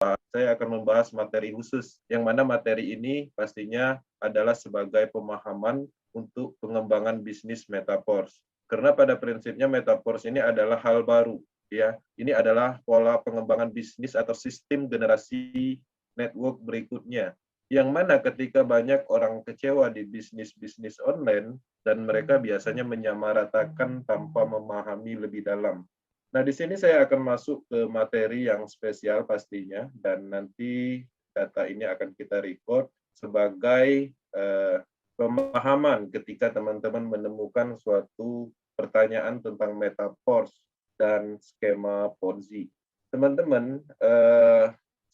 saya akan membahas materi khusus, yang mana materi ini pastinya adalah sebagai pemahaman untuk pengembangan bisnis Metaverse. Karena pada prinsipnya Metaverse ini adalah hal baru, ya. Ini adalah pola pengembangan bisnis atau sistem generasi network berikutnya. Yang mana ketika banyak orang kecewa di bisnis-bisnis online, dan mereka biasanya menyamaratakan tanpa memahami lebih dalam. Nah, di sini saya akan masuk ke materi yang spesial pastinya, dan nanti data ini akan kita record sebagai pemahaman ketika teman-teman menemukan suatu pertanyaan tentang metaverse dan skema Ponzi. Teman-teman,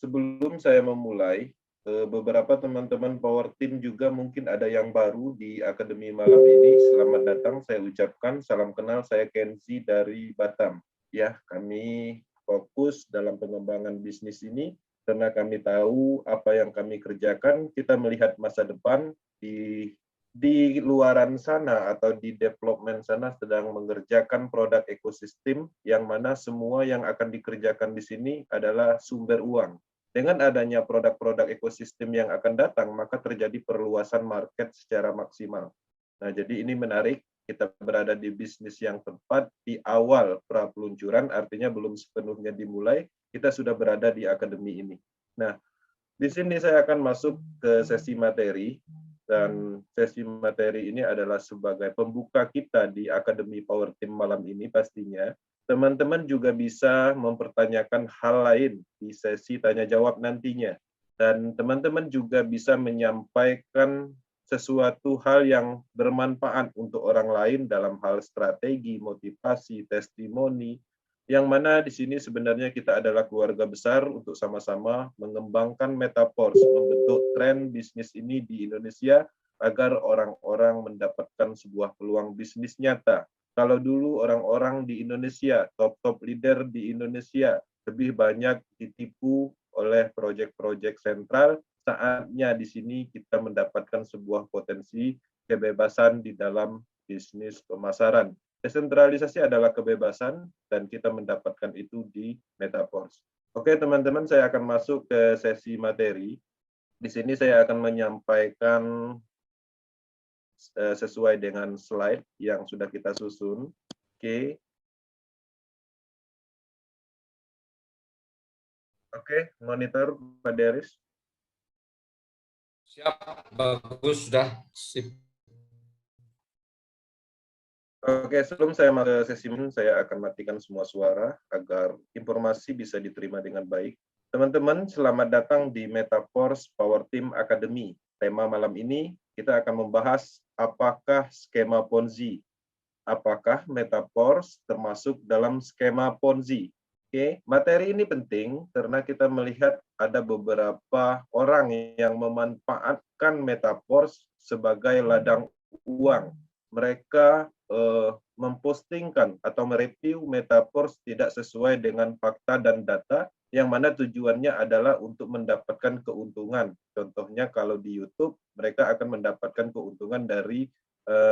sebelum saya memulai, beberapa teman-teman Power Team juga mungkin ada yang baru di Akademi malam ini. Selamat datang, saya ucapkan salam kenal, saya Kenzi dari Batam. Ya, kami fokus dalam pengembangan bisnis ini karena kami tahu apa yang kami kerjakan, kita melihat masa depan di luaran sana atau di development sana sedang mengerjakan produk ekosistem yang mana semua yang akan dikerjakan di sini adalah sumber uang. Dengan adanya produk-produk ekosistem yang akan datang, maka terjadi perluasan market secara maksimal. Nah, jadi ini menarik. Kita berada di bisnis yang tepat di awal pra-peluncuran, artinya belum sepenuhnya dimulai, kita sudah berada di akademi ini. Nah, di sini saya akan masuk ke sesi materi, dan sesi materi ini adalah sebagai pembuka kita di Akademi Power Team malam ini pastinya. Teman-teman juga bisa mempertanyakan hal lain di sesi tanya-jawab nantinya. Dan teman-teman juga bisa menyampaikan sesuatu hal yang bermanfaat untuk orang lain dalam hal strategi, motivasi, testimoni, yang mana di sini sebenarnya kita adalah keluarga besar untuk sama-sama mengembangkan Metaverse, membentuk tren bisnis ini di Indonesia agar orang-orang mendapatkan sebuah peluang bisnis nyata. Kalau dulu orang-orang di Indonesia, top-top leader di Indonesia, lebih banyak ditipu oleh proyek-proyek sentral, saatnya di sini kita mendapatkan sebuah potensi kebebasan di dalam bisnis pemasaran. Desentralisasi adalah kebebasan dan kita mendapatkan itu di Metaverse. Oke teman-teman, saya akan masuk ke sesi materi. Di sini saya akan menyampaikan sesuai dengan slide yang sudah kita susun. Oke. Oke, monitor Pak Deris. Siap, bagus, sudah sip. Oke, sebelum saya masuk ke sesi ini, saya akan matikan semua suara agar informasi bisa diterima dengan baik. Teman-teman, selamat datang di Metaverse Power Team Academy. Tema malam ini kita akan membahas apakah skema Ponzi. Apakah Metaverse termasuk dalam skema Ponzi? Oke, materi ini penting karena kita melihat ada beberapa orang yang memanfaatkan Metaverse sebagai ladang uang. Mereka mempostingkan atau mereview Metaverse tidak sesuai dengan fakta dan data, yang mana tujuannya adalah untuk mendapatkan keuntungan. Contohnya kalau di YouTube, mereka akan mendapatkan keuntungan dari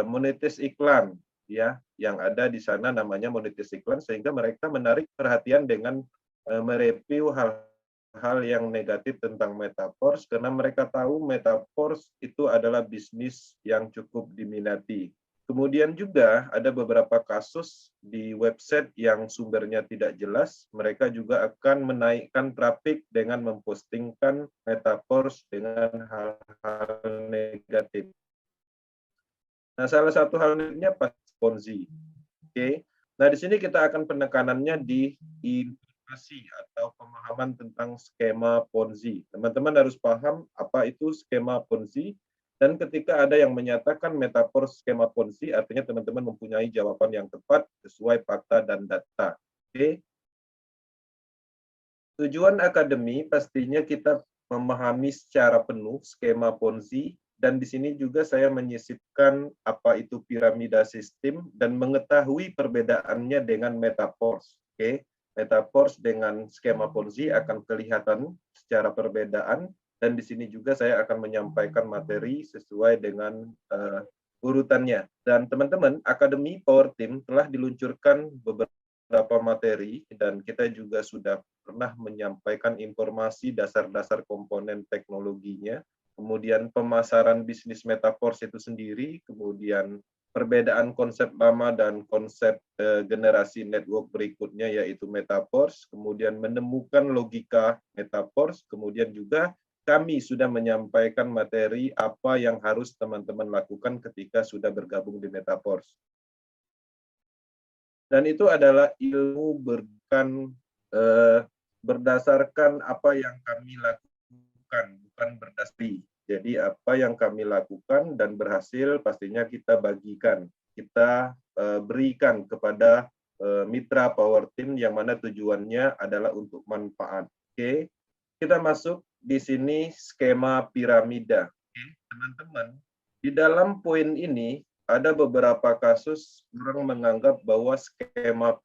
monetis iklan, ya, yang ada di sana namanya monetis iklan, sehingga mereka menarik perhatian dengan mereview hal-hal yang negatif tentang Metaverse, karena mereka tahu Metaverse itu adalah bisnis yang cukup diminati. Kemudian juga ada beberapa kasus di website yang sumbernya tidak jelas, mereka juga akan menaikkan traffic dengan mempostingkan Metaverse dengan hal-hal negatif. Nah, salah satu halnya pas Ponzi. Oke. Nah, di sini kita akan penekanannya di informasi atau pemahaman tentang skema Ponzi. Teman-teman harus paham apa itu skema Ponzi. Dan ketika ada yang menyatakan Metaverse skema Ponzi, artinya teman-teman mempunyai jawaban yang tepat sesuai fakta dan data. Oke. Tujuan akademi pastinya kita memahami secara penuh skema Ponzi, dan di sini juga saya menyisipkan apa itu piramida sistem dan mengetahui perbedaannya dengan Metaverse. Oke. Metaverse dengan skema Ponzi akan kelihatan secara perbedaan. Dan di sini juga saya akan menyampaikan materi sesuai dengan urutannya. Dan teman-teman, Akademi Power Team telah diluncurkan beberapa beberapa materi dan kita juga sudah pernah menyampaikan informasi dasar-dasar komponen teknologinya, kemudian pemasaran bisnis Metaverse itu sendiri, kemudian perbedaan konsep lama dan konsep generasi network berikutnya yaitu Metaverse, kemudian menemukan logika Metaverse, kemudian juga kami sudah menyampaikan materi apa yang harus teman-teman lakukan ketika sudah bergabung di Metaverse. Dan itu adalah ilmu berdasarkan apa yang kami lakukan, bukan berdasari. Jadi apa yang kami lakukan dan berhasil pastinya kita bagikan, kita berikan kepada mitra Power Team yang mana tujuannya adalah untuk manfaat. Oke, kita masuk di sini skema piramida. Oke, teman-teman, di dalam poin ini ada beberapa kasus orang menganggap bahwa skema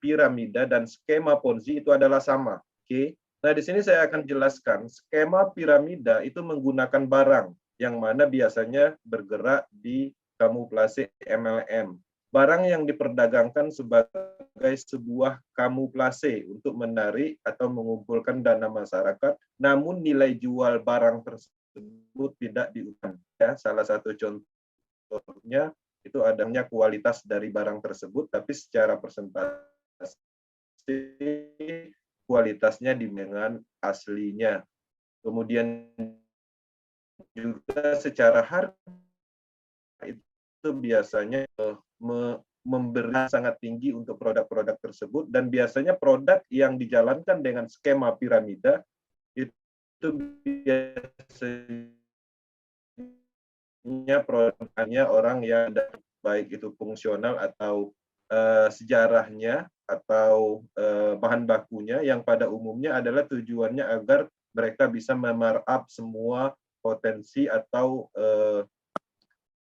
piramida dan skema Ponzi itu adalah sama. Oke. Nah, di sini saya akan jelaskan skema piramida itu menggunakan barang yang mana biasanya bergerak di kamuflase MLM. Barang yang diperdagangkan sebagai sebuah kamuflase untuk menarik atau mengumpulkan dana masyarakat, namun nilai jual barang tersebut tidak diutamakan. Ya, salah satu contohnya itu adanya kualitas dari barang tersebut, tapi secara persentase kualitasnya dengan aslinya. Kemudian juga secara harga itu biasanya memberi sangat tinggi untuk produk-produk tersebut, dan biasanya produk yang dijalankan dengan skema piramida itu biasanya produknya orang yang baik itu fungsional atau sejarahnya atau bahan bakunya yang pada umumnya adalah tujuannya agar mereka bisa memarkup semua potensi atau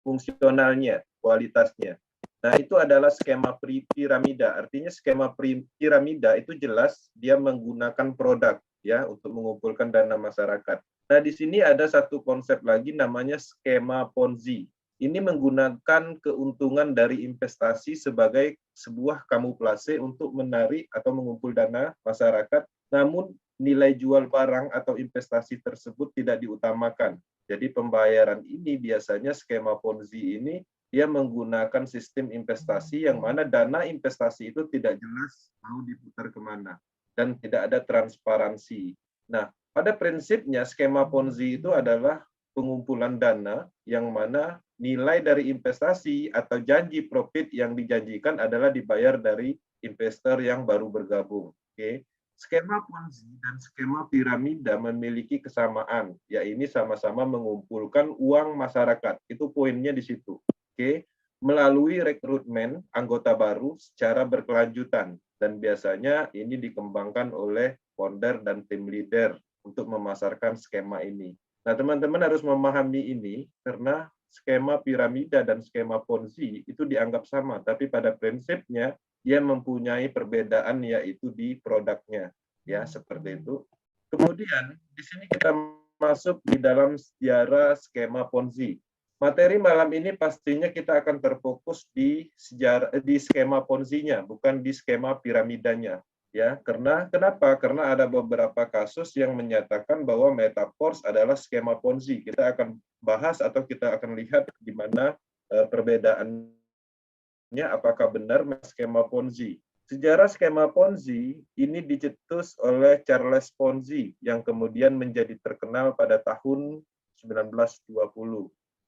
fungsionalnya, kualitasnya. Nah, itu adalah skema piramida. Artinya skema piramida itu jelas dia menggunakan produk ya untuk mengumpulkan dana masyarakat. Nah, di sini ada satu konsep lagi namanya skema Ponzi. Ini menggunakan keuntungan dari investasi sebagai sebuah kamuflase untuk menarik atau mengumpul dana masyarakat, namun nilai jual barang atau investasi tersebut tidak diutamakan. Jadi pembayaran ini biasanya skema Ponzi ini dia menggunakan sistem investasi yang mana dana investasi itu tidak jelas mau diputar kemana dan tidak ada transparansi. Nah, pada prinsipnya skema Ponzi itu adalah pengumpulan dana yang mana nilai dari investasi atau janji profit yang dijanjikan adalah dibayar dari investor yang baru bergabung. Oke. Skema Ponzi dan skema piramida memiliki kesamaan, yaitu sama-sama mengumpulkan uang masyarakat. Itu poinnya di situ. Oke. Melalui rekrutmen anggota baru secara berkelanjutan, dan biasanya ini dikembangkan oleh founder dan tim leader untuk memasarkan skema ini. Nah, teman-teman harus memahami ini karena skema piramida dan skema Ponzi itu dianggap sama, tapi pada prinsipnya dia mempunyai perbedaan yaitu di produknya, ya seperti itu. Kemudian di sini kita masuk di dalam sejarah skema Ponzi. Materi malam ini pastinya kita akan terfokus di skema Ponzi-nya, bukan di skema piramidanya. Ya, kenapa? Karena ada beberapa kasus yang menyatakan bahwa Metaverse adalah skema Ponzi. Kita akan bahas atau kita akan lihat di mana perbedaannya, apakah benar skema Ponzi. Sejarah skema Ponzi ini dicetus oleh Charles Ponzi yang kemudian menjadi terkenal pada tahun 1920.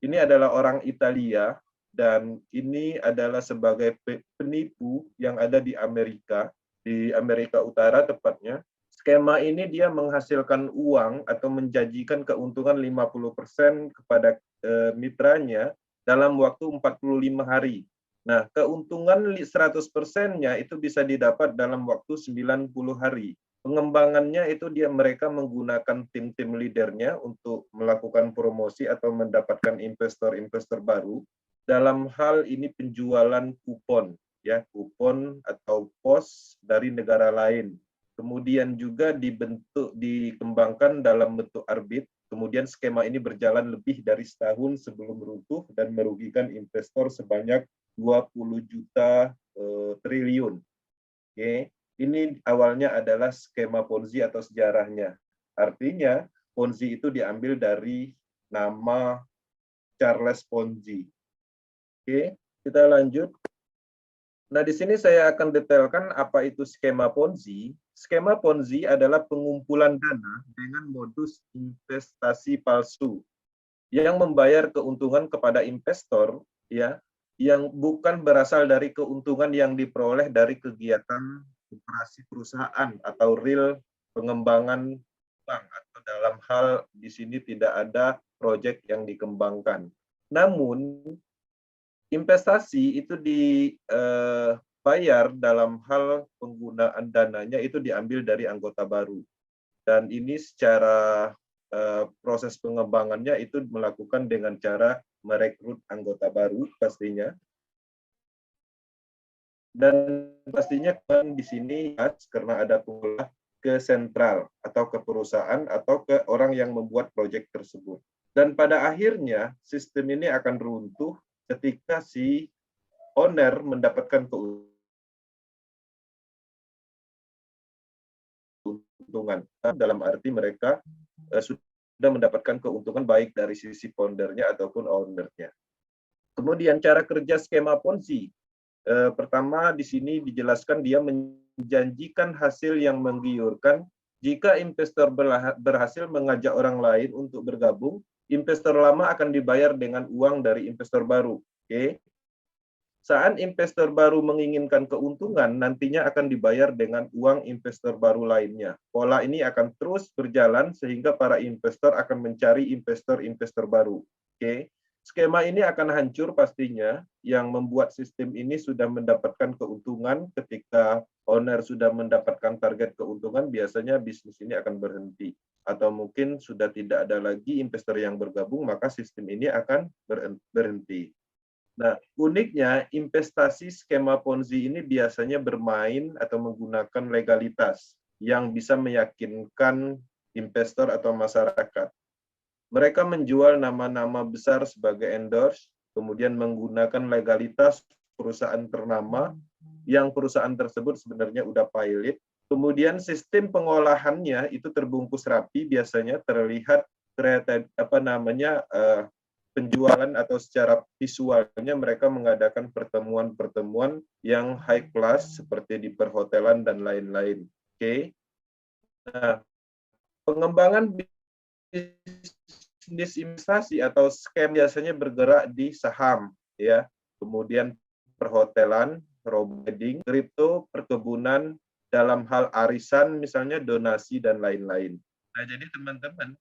Ini adalah orang Italia dan ini adalah sebagai penipu yang ada di Amerika Utara tepatnya. Skema ini dia menghasilkan uang atau menjanjikan keuntungan 50% kepada mitranya dalam waktu 45 hari. Nah, keuntungan 100%-nya itu bisa didapat dalam waktu 90 hari. Pengembangannya itu mereka menggunakan tim-tim leadernya untuk melakukan promosi atau mendapatkan investor-investor baru. Dalam hal ini penjualan kupon, ya kupon atau pos dari negara lain. Kemudian juga dikembangkan dalam bentuk arbit. Kemudian skema ini berjalan lebih dari setahun sebelum runtuh dan merugikan investor sebanyak 20 juta triliun. Oke, ini awalnya adalah skema Ponzi atau sejarahnya. Artinya Ponzi itu diambil dari nama Charles Ponzi. Oke, kita lanjut. Nah, di sini saya akan detailkan apa itu skema Ponzi. Skema Ponzi adalah pengumpulan dana dengan modus investasi palsu yang membayar keuntungan kepada investor, ya, yang bukan berasal dari keuntungan yang diperoleh dari kegiatan operasi perusahaan atau real pengembangan bank, atau dalam hal di sini tidak ada proyek yang dikembangkan. Namun investasi itu dibayar dalam hal penggunaan dananya itu diambil dari anggota baru. Dan ini secara proses pengembangannya itu melakukan dengan cara merekrut anggota baru pastinya. Dan pastinya kan di sini karena ada pula ke sentral atau ke perusahaan atau ke orang yang membuat proyek tersebut. Dan pada akhirnya sistem ini akan runtuh ketika si owner mendapatkan keuntungan. Dalam arti mereka sudah mendapatkan keuntungan baik dari sisi foundernya ataupun ownernya. Kemudian cara kerja skema Ponzi. Pertama di sini dijelaskan dia menjanjikan hasil yang menggiurkan. Jika investor berhasil mengajak orang lain untuk bergabung, investor lama akan dibayar dengan uang dari investor baru. Oke. Saat investor baru menginginkan keuntungan, nantinya akan dibayar dengan uang investor baru lainnya. Pola ini akan terus berjalan sehingga para investor akan mencari investor-investor baru. Oke. Skema ini akan hancur pastinya. Yang membuat sistem ini sudah mendapatkan keuntungan. Ketika owner sudah mendapatkan target keuntungan, biasanya bisnis ini akan berhenti. Atau mungkin sudah tidak ada lagi investor yang bergabung, maka sistem ini akan berhenti. Nah, uniknya investasi skema Ponzi ini biasanya bermain atau menggunakan legalitas yang bisa meyakinkan investor atau masyarakat. Mereka menjual nama-nama besar sebagai endorse, kemudian menggunakan legalitas perusahaan ternama yang perusahaan tersebut sebenarnya udah pilot. Kemudian sistem pengolahannya itu terbungkus rapi, biasanya terlihat penjualan atau secara visualnya mereka mengadakan pertemuan-pertemuan yang high class seperti di perhotelan dan lain-lain. Oke. Nah, pengembangan bisnis investasi atau scam biasanya bergerak di saham, ya. Kemudian perhotelan, wedding, kripto, perkebunan, dalam hal arisan misalnya donasi dan lain-lain. Nah, jadi teman-teman,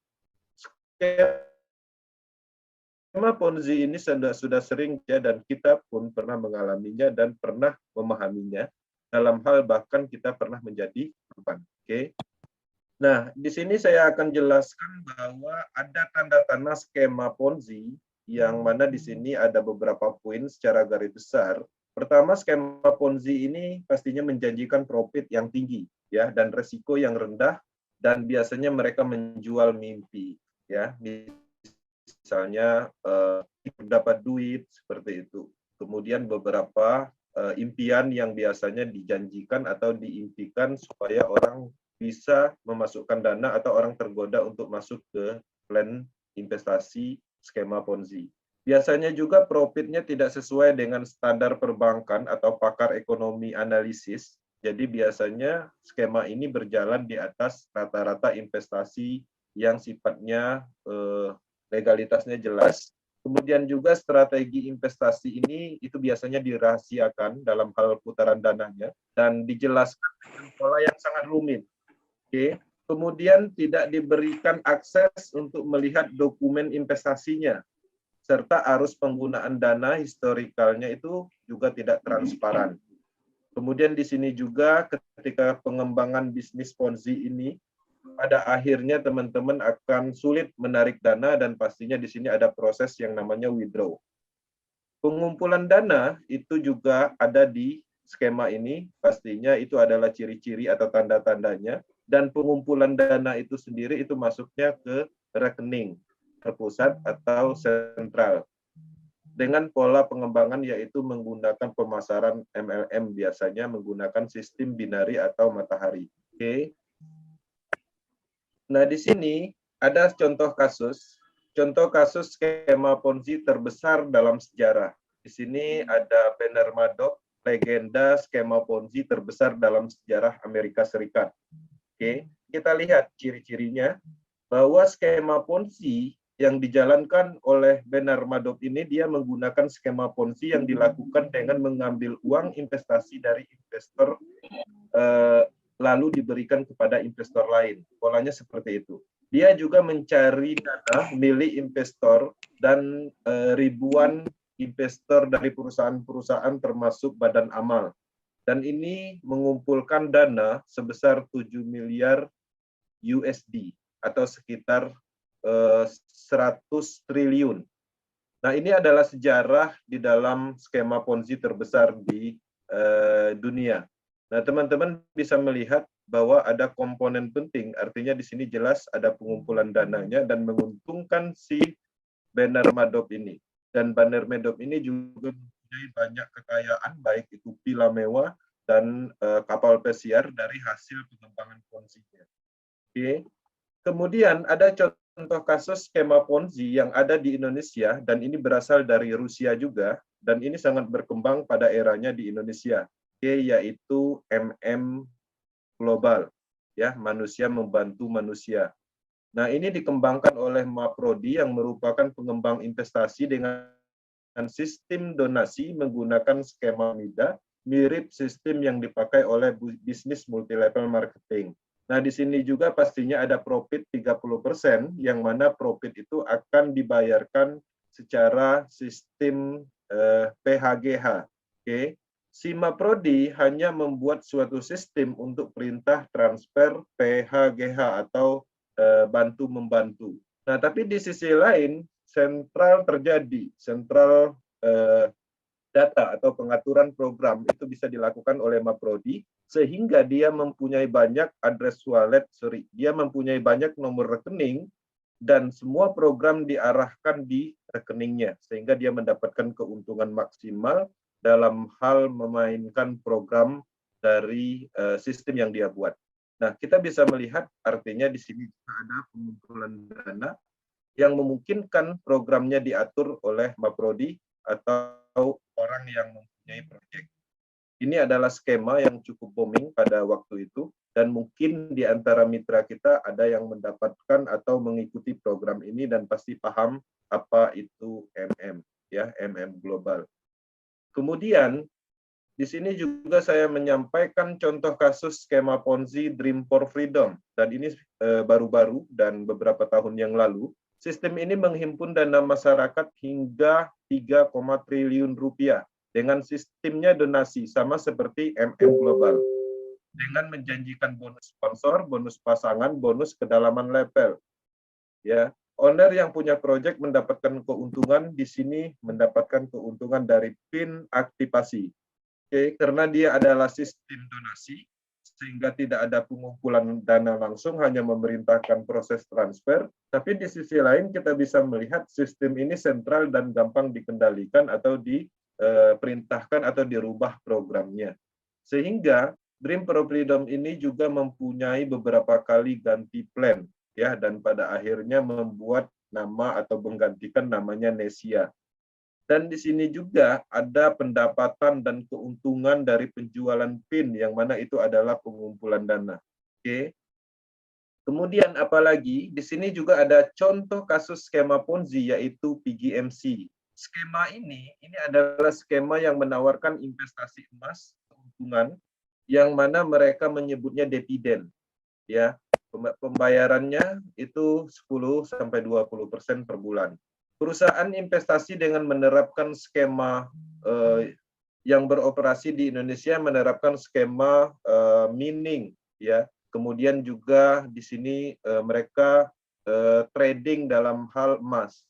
skema Ponzi ini sudah sering ya, dan kita pun pernah mengalaminya dan pernah memahaminya. Dalam hal bahkan kita pernah menjadi korban. Oke. Nah, di sini saya akan jelaskan bahwa ada tanda-tanda skema Ponzi yang mana di sini ada beberapa poin secara garis besar. Pertama, skema Ponzi ini pastinya menjanjikan profit yang tinggi ya dan resiko yang rendah, dan biasanya mereka menjual mimpi ya. Misalnya dapat duit seperti itu. Kemudian beberapa impian yang biasanya dijanjikan atau diimpikan supaya orang bisa memasukkan dana atau orang tergoda untuk masuk ke plan investasi skema Ponzi. Biasanya juga profitnya tidak sesuai dengan standar perbankan atau pakar ekonomi analisis. Jadi biasanya skema ini berjalan di atas rata-rata investasi yang sifatnya legalitasnya jelas. Kemudian juga strategi investasi ini itu biasanya dirahasiakan dalam hal putaran dananya dan dijelaskan dengan pola yang sangat rumit. Oke. Kemudian tidak diberikan akses untuk melihat dokumen investasinya, serta arus penggunaan dana historikalnya itu juga tidak transparan. Kemudian di sini juga ketika pengembangan bisnis Ponzi ini, pada akhirnya teman-teman akan sulit menarik dana dan pastinya di sini ada proses yang namanya withdraw. Pengumpulan dana itu juga ada di skema ini, pastinya itu adalah ciri-ciri atau tanda-tandanya, dan pengumpulan dana itu sendiri itu masuknya ke rekening terpusat atau sentral. dengan pola pengembangan yaitu menggunakan pemasaran MLM, biasanya menggunakan sistem binari atau matahari. Oke. Nah, di sini ada contoh kasus skema Ponzi terbesar dalam sejarah. Di sini ada Bernard Madoff, legenda skema Ponzi terbesar dalam sejarah Amerika Serikat. Oke, kita lihat ciri-cirinya bahwa skema Ponzi yang dijalankan oleh Bernard Madoff ini, dia menggunakan skema Ponzi yang dilakukan dengan mengambil uang investasi dari investor lalu diberikan kepada investor lain. Polanya seperti itu. Dia juga mencari dana milik investor dan ribuan investor dari perusahaan-perusahaan termasuk badan amal. Dan ini mengumpulkan dana sebesar 7 miliar USD atau sekitar 100 triliun. Nah, ini adalah sejarah di dalam skema Ponzi terbesar di dunia. Nah, teman-teman bisa melihat bahwa ada komponen penting, artinya di sini jelas ada pengumpulan dananya dan menguntungkan si Bernard Madoff ini. Dan Bernard Madoff ini juga mempunyai banyak kekayaan, baik itu villa mewah dan kapal pesiar dari hasil pengembangan Ponzi-nya. Oke. Kemudian ada contoh kasus skema Ponzi yang ada di Indonesia, dan ini berasal dari Rusia juga, dan ini sangat berkembang pada eranya di Indonesia, yaitu MM Global, ya, manusia membantu manusia. Nah, ini dikembangkan oleh Maprodi yang merupakan pengembang investasi dengan sistem donasi menggunakan skema MIDA, mirip sistem yang dipakai oleh bisnis multilevel marketing. Nah, di sini juga pastinya ada profit 30%, yang mana profit itu akan dibayarkan secara sistem PHGH. Oke. Si Maprodi hanya membuat suatu sistem untuk perintah transfer PHGH atau bantu-membantu. Nah, tapi di sisi lain, sentral data atau pengaturan program itu bisa dilakukan oleh Maprodi, sehingga dia mempunyai banyak address wallet, dia mempunyai banyak nomor rekening, dan semua program diarahkan di rekeningnya, sehingga dia mendapatkan keuntungan maksimal dalam hal memainkan program dari sistem yang dia buat. Nah, kita bisa melihat artinya di sini ada pengumpulan dana yang memungkinkan programnya diatur oleh Maprodi atau orang yang mempunyai proyek. Ini adalah skema yang cukup booming pada waktu itu, dan mungkin di antara mitra kita ada yang mendapatkan atau mengikuti program ini dan pasti paham apa itu MM, ya, MM Global. Kemudian di sini juga saya menyampaikan contoh kasus skema Ponzi Dream for Freedom, dan ini baru-baru dan beberapa tahun yang lalu. Sistem ini menghimpun dana masyarakat hingga 3, triliun rupiah dengan sistemnya donasi sama seperti MM Global, dengan menjanjikan bonus sponsor, bonus pasangan, bonus kedalaman level. Ya, owner yang punya proyek mendapatkan keuntungan di sini, mendapatkan keuntungan dari PIN aktivasi. Oke, karena dia adalah sistem donasi, sehingga tidak ada pengumpulan dana langsung, hanya memerintahkan proses transfer. Tapi di sisi lain kita bisa melihat sistem ini sentral dan gampang dikendalikan atau diperintahkan atau dirubah programnya. Sehingga Dream for Freedom ini juga mempunyai beberapa kali ganti plan, ya, dan pada akhirnya membuat nama atau menggantikan namanya Nesia. Dan di sini juga ada pendapatan dan keuntungan dari penjualan PIN, yang mana itu adalah pengumpulan dana. Oke. Kemudian apalagi di sini juga ada contoh kasus skema Ponzi, yaitu PGMC. Skema ini adalah skema yang menawarkan investasi emas keuntungan, yang mana mereka menyebutnya dividen. Ya, pembayarannya itu 10-20% per bulan. Perusahaan investasi dengan menerapkan skema yang beroperasi di Indonesia menerapkan skema mining, ya. Kemudian juga di sini mereka trading dalam hal emas.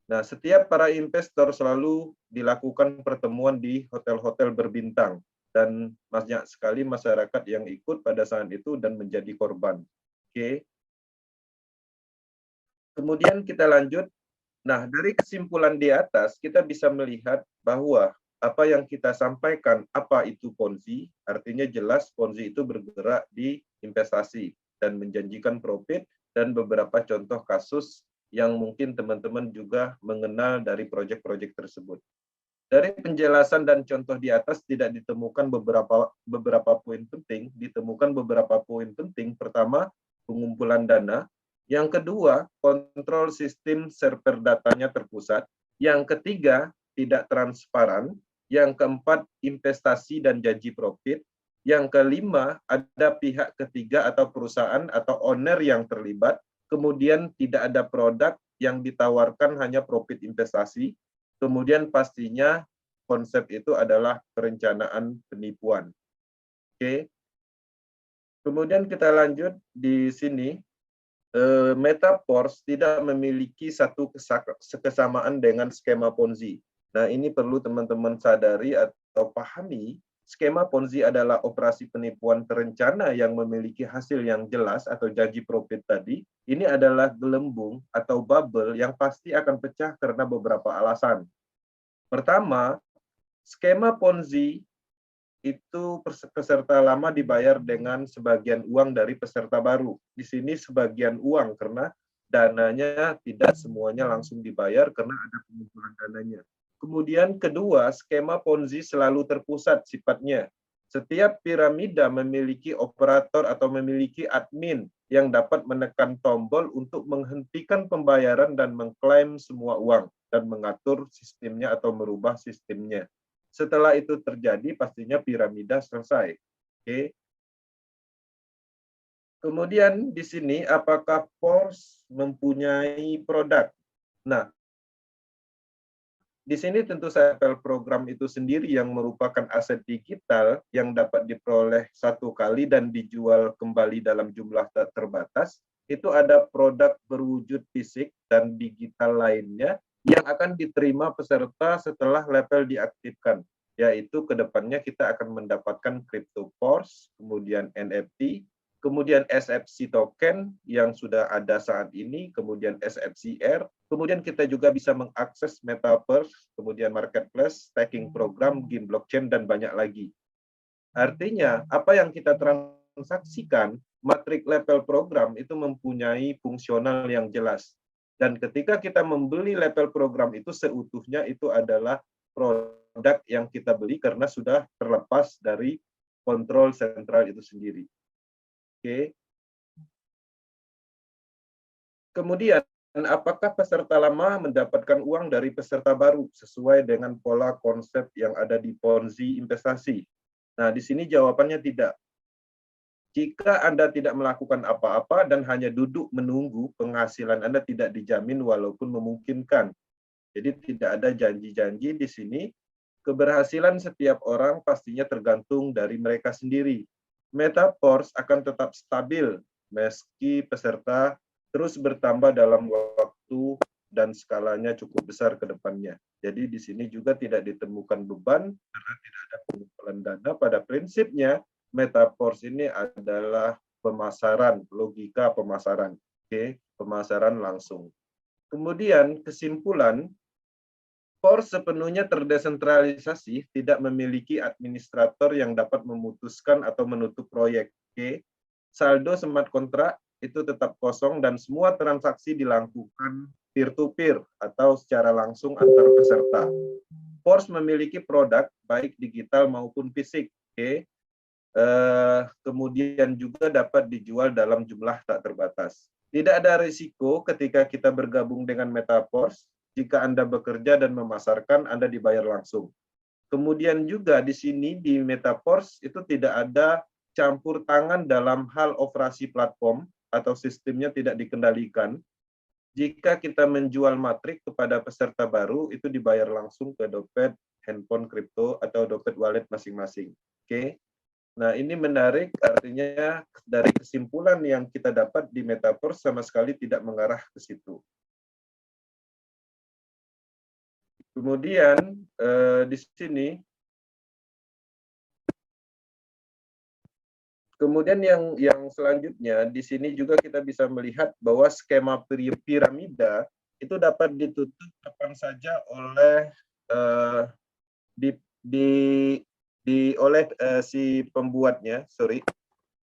Nah, setiap para investor selalu dilakukan pertemuan di hotel-hotel berbintang, dan banyak sekali masyarakat yang ikut pada saat itu dan menjadi korban. Oke. Kemudian kita lanjut. Nah, dari kesimpulan di atas, kita bisa melihat bahwa apa yang kita sampaikan, apa itu Ponzi, artinya jelas Ponzi itu bergerak di investasi dan menjanjikan profit, dan beberapa contoh kasus yang mungkin teman-teman juga mengenal dari proyek-proyek tersebut. Dari penjelasan dan contoh di atas tidak ditemukan beberapa poin penting, ditemukan beberapa poin penting. Pertama, pengumpulan dana. Yang kedua, kontrol sistem server datanya terpusat. Yang ketiga, tidak transparan. Yang keempat, investasi dan janji profit. Yang kelima, ada pihak ketiga atau perusahaan atau owner yang terlibat. Kemudian tidak ada produk yang ditawarkan, hanya profit investasi. Kemudian pastinya konsep itu adalah perencanaan penipuan. Oke. Kemudian kita lanjut di sini. Metaverse tidak memiliki satu kesamaan dengan skema Ponzi. Nah, ini perlu teman-teman sadari atau pahami. Skema Ponzi adalah operasi penipuan terencana yang memiliki hasil yang jelas atau janji profit tadi. Ini adalah gelembung atau bubble yang pasti akan pecah karena beberapa alasan. Pertama, skema Ponzi itu peserta lama dibayar dengan sebagian uang dari peserta baru. Di sini sebagian uang karena dananya tidak semuanya langsung dibayar karena ada pengumpulan dananya. Kemudian kedua, skema Ponzi selalu terpusat sifatnya. Setiap piramida memiliki operator atau memiliki admin yang dapat menekan tombol untuk menghentikan pembayaran dan mengklaim semua uang dan mengatur sistemnya atau merubah sistemnya. Setelah itu terjadi, pastinya piramida selesai. Oke. Kemudian di sini, apakah Porsche mempunyai produk? Nah, di sini tentu saja program itu sendiri yang merupakan aset digital yang dapat diperoleh satu kali dan dijual kembali dalam jumlah tak terbatas. Itu ada produk berwujud fisik dan digital lainnya yang akan diterima peserta setelah level diaktifkan, yaitu kedepannya kita akan mendapatkan crypto Porsche, kemudian NFT, kemudian SFC token yang sudah ada saat ini, kemudian SFCR, kemudian kita juga bisa mengakses Metaverse, kemudian marketplace, staking program, game blockchain, dan banyak lagi. Artinya, apa yang kita transaksikan, matrik level program itu mempunyai fungsional yang jelas. Dan ketika kita membeli level program itu seutuhnya, itu adalah produk yang kita beli karena sudah terlepas dari kontrol sentral itu sendiri. Oke. Kemudian, apakah peserta lama mendapatkan uang dari peserta baru sesuai dengan pola konsep yang ada di Ponzi investasi? Nah, di sini jawabannya tidak. Jika Anda tidak melakukan apa-apa dan hanya duduk menunggu, penghasilan Anda tidak dijamin walaupun memungkinkan. Jadi tidak ada janji-janji di sini. Keberhasilan setiap orang pastinya tergantung dari mereka sendiri. Metaverse akan tetap stabil meski peserta terus bertambah dalam waktu dan skalanya cukup besar ke depannya. Jadi di sini juga tidak ditemukan beban karena tidak ada pengumpulan dana. Pada prinsipnya, Metaverse ini adalah pemasaran, logika pemasaran. Oke, pemasaran langsung. Kemudian kesimpulan, Porsche sepenuhnya terdesentralisasi, tidak memiliki administrator yang dapat memutuskan atau menutup proyek. Oke. Saldo smart contract itu tetap kosong dan semua transaksi dilakukan peer-to-peer atau secara langsung antar peserta. Porsche memiliki produk baik digital maupun fisik. Oke. Kemudian juga dapat dijual dalam jumlah tak terbatas. Tidak ada risiko ketika kita bergabung dengan Metaverse. Jika Anda bekerja dan memasarkan, Anda dibayar langsung. Kemudian juga di sini di Metaverse itu tidak ada campur tangan dalam hal operasi platform atau sistemnya tidak dikendalikan. Jika kita menjual matrik kepada peserta baru, itu dibayar langsung ke dompet, handphone kripto, atau dompet wallet masing-masing. Oke. Nah, ini menarik, artinya dari kesimpulan yang kita dapat di Metaverse sama sekali tidak mengarah ke situ. Kemudian di sini, kemudian yang selanjutnya di sini juga kita bisa melihat bahwa skema piramida itu dapat ditutup kapan saja oleh oleh si pembuatnya, sorry.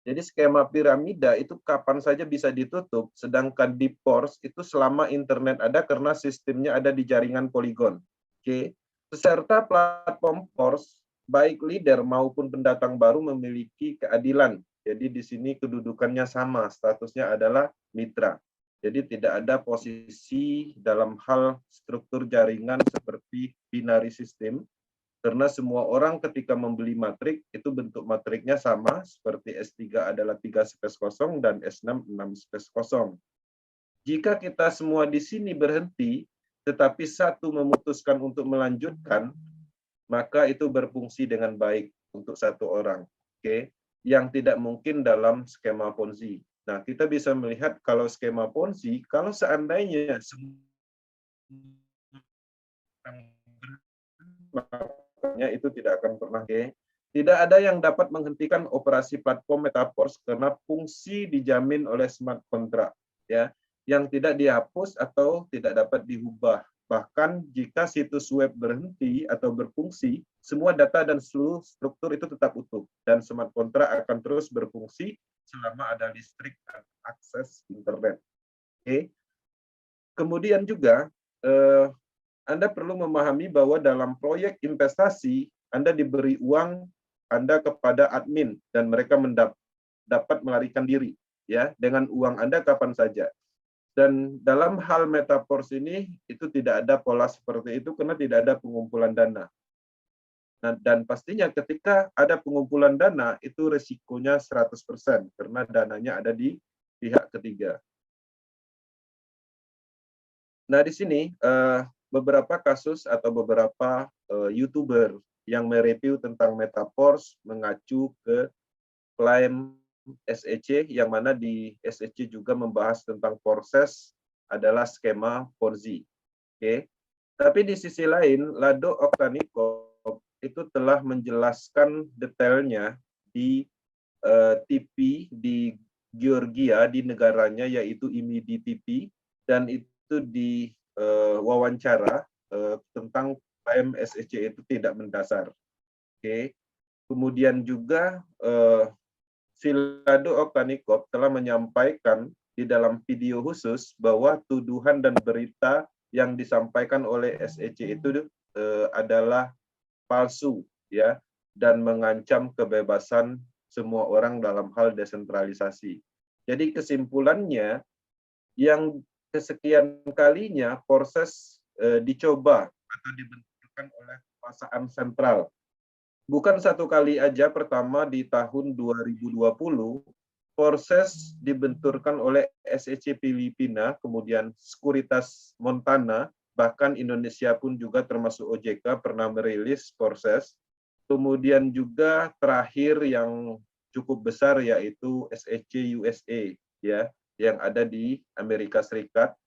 Jadi skema piramida itu kapan saja bisa ditutup, sedangkan di pors itu selama internet ada karena sistemnya ada di jaringan poligon. Oke. Peserta platform pors, baik leader maupun pendatang baru memiliki keadilan. Jadi di sini kedudukannya sama, statusnya adalah mitra. Jadi tidak ada posisi dalam hal struktur jaringan seperti binary system, karena semua orang ketika membeli matrik, itu bentuk matriknya sama, seperti S3 adalah 3 space kosong dan S6 6 space kosong. Jika kita semua di sini berhenti, tetapi satu memutuskan untuk melanjutkan, maka itu berfungsi dengan baik untuk satu orang. Oke, yang tidak mungkin dalam skema Ponzi. Nah, kita bisa melihat kalau skema Ponzi, kalau seandainya itu tidak akan pernah. Tidak ada yang dapat menghentikan operasi platform Metaverse karena fungsi dijamin oleh smart contract, ya, yang tidak dihapus atau tidak dapat diubah. Bahkan jika situs web berhenti atau berfungsi, semua data dan seluruh struktur itu tetap utuh dan smart contract akan terus berfungsi selama ada listrik dan akses internet. Oke. Kemudian juga Anda perlu memahami bahwa dalam proyek investasi, Anda diberi uang Anda kepada admin dan mereka dapat melarikan diri, ya, dengan uang Anda kapan saja. Dan dalam hal Metaverse ini itu tidak ada pola seperti itu karena tidak ada pengumpulan dana. Nah, dan pastinya ketika ada pengumpulan dana itu resikonya 100% karena dananya ada di pihak ketiga. Nah, di sini beberapa kasus atau beberapa YouTuber yang mereview tentang Metaverse mengacu ke klaim SEC, yang mana di SEC juga membahas tentang proses adalah skema Ponzi. Oke. Tapi di sisi lain, Lado Oktanikov itu telah menjelaskan detailnya di TV di Georgia, di negaranya, yaitu IMIDI TV, dan itu di wawancara tentang klaim SEC itu tidak mendasar. Oke. Kemudian juga Lado Oktanikov telah menyampaikan di dalam video khusus bahwa tuduhan dan berita yang disampaikan oleh SEC itu adalah palsu, ya, dan mengancam kebebasan semua orang dalam hal desentralisasi. Jadi kesimpulannya, yang kesekian kalinya proses dicoba atau dibentukkan oleh kekuasaan sentral. Bukan satu kali aja, pertama di tahun 2020, proses dibenturkan oleh SEC Filipina, kemudian Sekuritas Montana, bahkan Indonesia pun juga termasuk OJK pernah merilis proses. Kemudian juga terakhir yang cukup besar yaitu SEC USA, ya, yang ada di Amerika Serikat.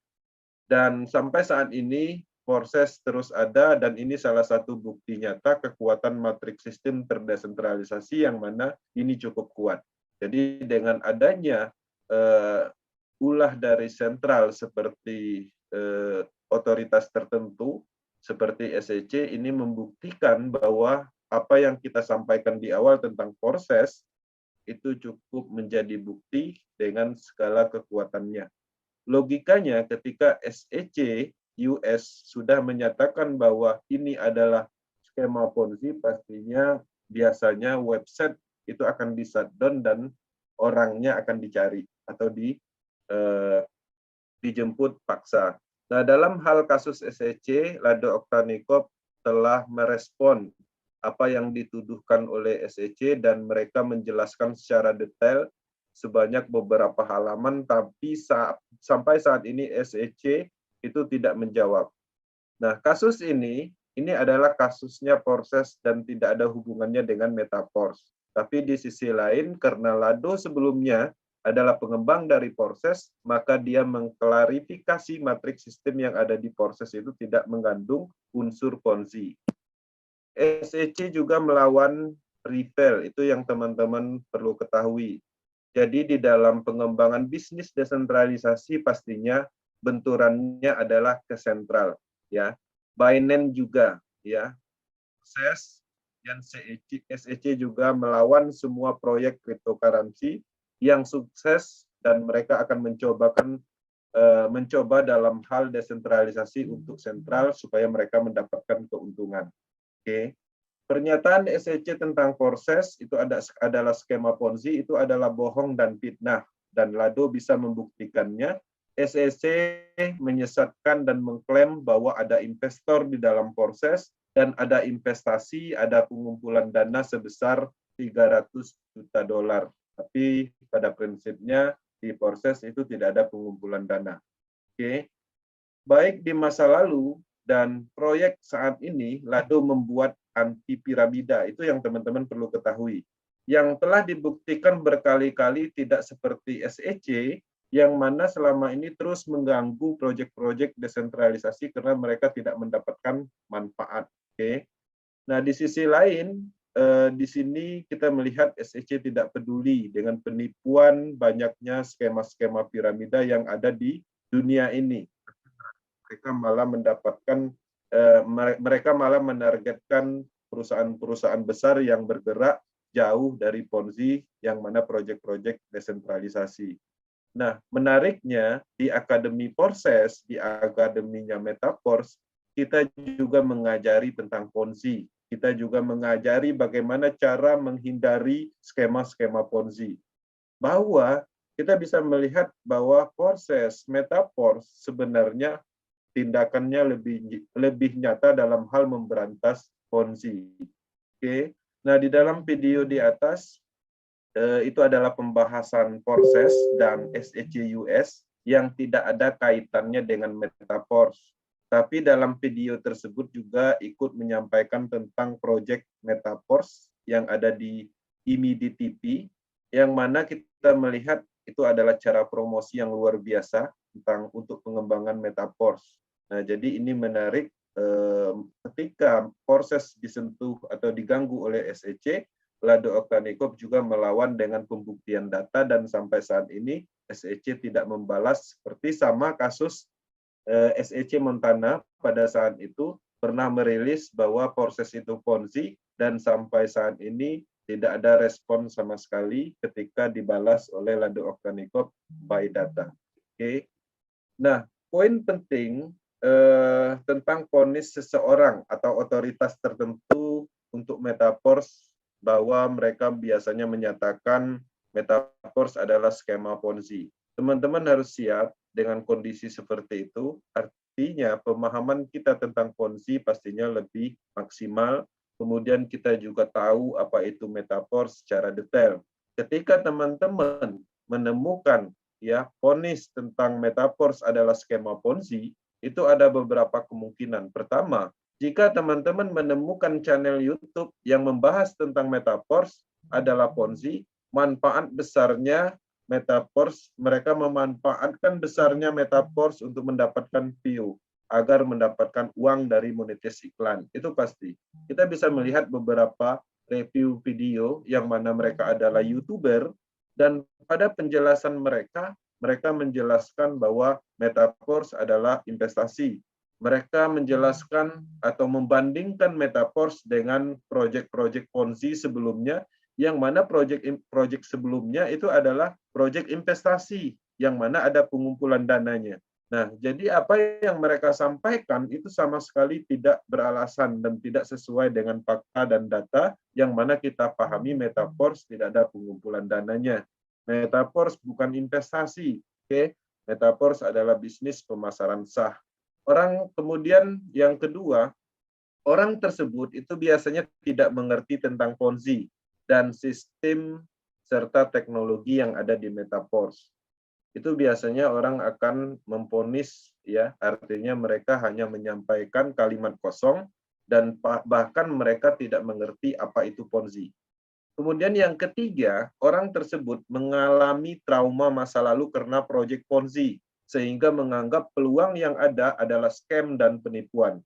Dan sampai saat ini proses terus ada, dan ini salah satu bukti nyata kekuatan matriks sistem terdesentralisasi yang mana ini cukup kuat. Jadi dengan adanya ulah dari sentral seperti otoritas tertentu seperti SEC, ini membuktikan bahwa apa yang kita sampaikan di awal tentang proses itu cukup menjadi bukti dengan segala kekuatannya. Logikanya ketika SEC US sudah menyatakan bahwa ini adalah skema Ponzi, pastinya biasanya website itu akan di-shutdown dan orangnya akan dicari atau dijemput paksa. Nah, dalam hal kasus SEC, Lado Oktanikov telah merespon apa yang dituduhkan oleh SEC dan mereka menjelaskan secara detail sebanyak beberapa halaman, tapi sampai saat ini SEC itu tidak menjawab. Nah, kasus ini adalah kasusnya proses dan tidak ada hubungannya dengan Metaverse. Tapi di sisi lain, karena Lado sebelumnya adalah pengembang dari proses, maka dia mengklarifikasi matriks sistem yang ada di proses itu tidak mengandung unsur Ponzi. SEC juga melawan retail, itu yang teman-teman perlu ketahui. Jadi di dalam pengembangan bisnis desentralisasi pastinya benturannya adalah ke sentral, ya. Binance juga, ya. Sukses dan SEC juga melawan semua proyek cryptocurrency yang sukses dan mereka akan mencoba dalam hal desentralisasi untuk sentral supaya mereka mendapatkan keuntungan. Oke. Pernyataan SEC tentang proses itu adalah skema Ponzi, itu adalah bohong dan fitnah, dan Lado bisa membuktikannya. SEC menyesatkan dan mengklaim bahwa ada investor di dalam proses dan ada investasi, ada pengumpulan dana sebesar 300 juta dolar. Tapi pada prinsipnya di proses itu tidak ada pengumpulan dana. Oke. Baik di masa lalu dan proyek saat ini, Lado membuat anti piramida. Itu yang teman-teman perlu ketahui. Yang telah dibuktikan berkali-kali tidak seperti SEC, yang mana selama ini terus mengganggu proyek-proyek desentralisasi karena mereka tidak mendapatkan manfaat. Oke. Nah, di sisi lain, di sini kita melihat SEC tidak peduli dengan penipuan banyaknya skema-skema piramida yang ada di dunia ini. Mereka malah menargetkan perusahaan-perusahaan besar yang bergerak jauh dari Ponzi, yang mana proyek-proyek desentralisasi. Nah, menariknya di Akademi Porses, di akademinya Metaforce, kita juga mengajari tentang Ponzi. Kita juga mengajari bagaimana cara menghindari skema-skema Ponzi. Bahwa kita bisa melihat bahwa proses Metaforce sebenarnya tindakannya lebih nyata dalam hal memberantas Ponzi. Oke. Nah, di dalam video di atas itu adalah pembahasan proses dan SEC US yang tidak ada kaitannya dengan Metaforce. Tapi dalam video tersebut juga ikut menyampaikan tentang proyek Metaforce yang ada di IMIDI TV, yang mana kita melihat itu adalah cara promosi yang luar biasa untuk pengembangan Metaforce. Nah, jadi ini menarik ketika proses disentuh atau diganggu oleh SEC, Lado Oktanikov juga melawan dengan pembuktian data, dan sampai saat ini SEC tidak membalas, seperti sama kasus SEC Montana pada saat itu pernah merilis bahwa proses itu Ponzi, dan sampai saat ini tidak ada respon sama sekali ketika dibalas oleh Lado Oktanikov by data. Oke. Nah, poin penting tentang vonis seseorang atau otoritas tertentu untuk Metaforce, bahwa mereka biasanya menyatakan Metaforce adalah skema Ponzi. Teman-teman harus siap dengan kondisi seperti itu, artinya pemahaman kita tentang Ponzi pastinya lebih maksimal, kemudian kita juga tahu apa itu Metaforce secara detail. Ketika teman-teman menemukan vonis tentang Metaforce adalah skema Ponzi, itu ada beberapa kemungkinan. Pertama, jika teman-teman menemukan channel YouTube yang membahas tentang Metaforce adalah Ponzi, manfaat besarnya Metaforce, mereka memanfaatkan besarnya Metaforce untuk mendapatkan view, agar mendapatkan uang dari monetis iklan. Itu pasti. Kita bisa melihat beberapa review video yang mana mereka adalah YouTuber, dan pada penjelasan mereka menjelaskan bahwa Metaforce adalah investasi. Mereka menjelaskan atau membandingkan Metaforce dengan proyek-proyek Ponzi sebelumnya, yang mana proyek sebelumnya itu adalah proyek investasi, yang mana ada pengumpulan dananya. Nah, jadi apa yang mereka sampaikan itu sama sekali tidak beralasan dan tidak sesuai dengan fakta dan data, yang mana kita pahami Metaforce tidak ada pengumpulan dananya. Metaforce bukan investasi, oke? Metaforce adalah bisnis pemasaran sah. Kemudian yang kedua, orang tersebut itu biasanya tidak mengerti tentang Ponzi dan sistem serta teknologi yang ada di Metaforce. Itu biasanya orang akan memvonis, artinya mereka hanya menyampaikan kalimat kosong dan bahkan mereka tidak mengerti apa itu Ponzi. Kemudian yang ketiga, orang tersebut mengalami trauma masa lalu karena proyek Ponzi, sehingga menganggap peluang yang ada adalah scam dan penipuan.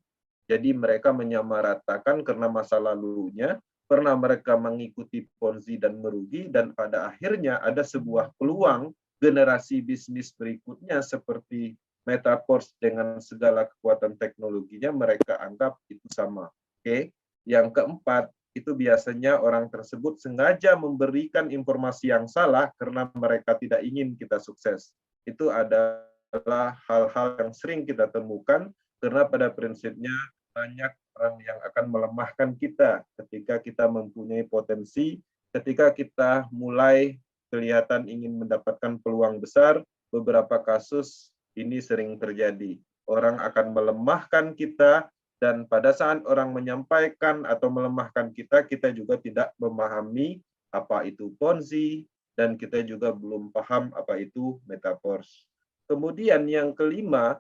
Jadi mereka menyamaratakan karena masa lalunya pernah mereka mengikuti Ponzi dan merugi, dan pada akhirnya ada sebuah peluang generasi bisnis berikutnya seperti Metaverse dengan segala kekuatan teknologinya mereka anggap itu sama. Oke. Yang keempat, itu biasanya orang tersebut sengaja memberikan informasi yang salah karena mereka tidak ingin kita sukses. Itu adalah hal-hal yang sering kita temukan karena pada prinsipnya banyak orang yang akan melemahkan kita ketika kita mempunyai potensi, ketika kita mulai kelihatan ingin mendapatkan peluang besar, beberapa kasus ini sering terjadi. Orang akan melemahkan kita, dan pada saat orang menyampaikan atau melemahkan kita, kita juga tidak memahami apa itu Ponzi, dan kita juga belum paham apa itu Metaverse. Kemudian yang kelima,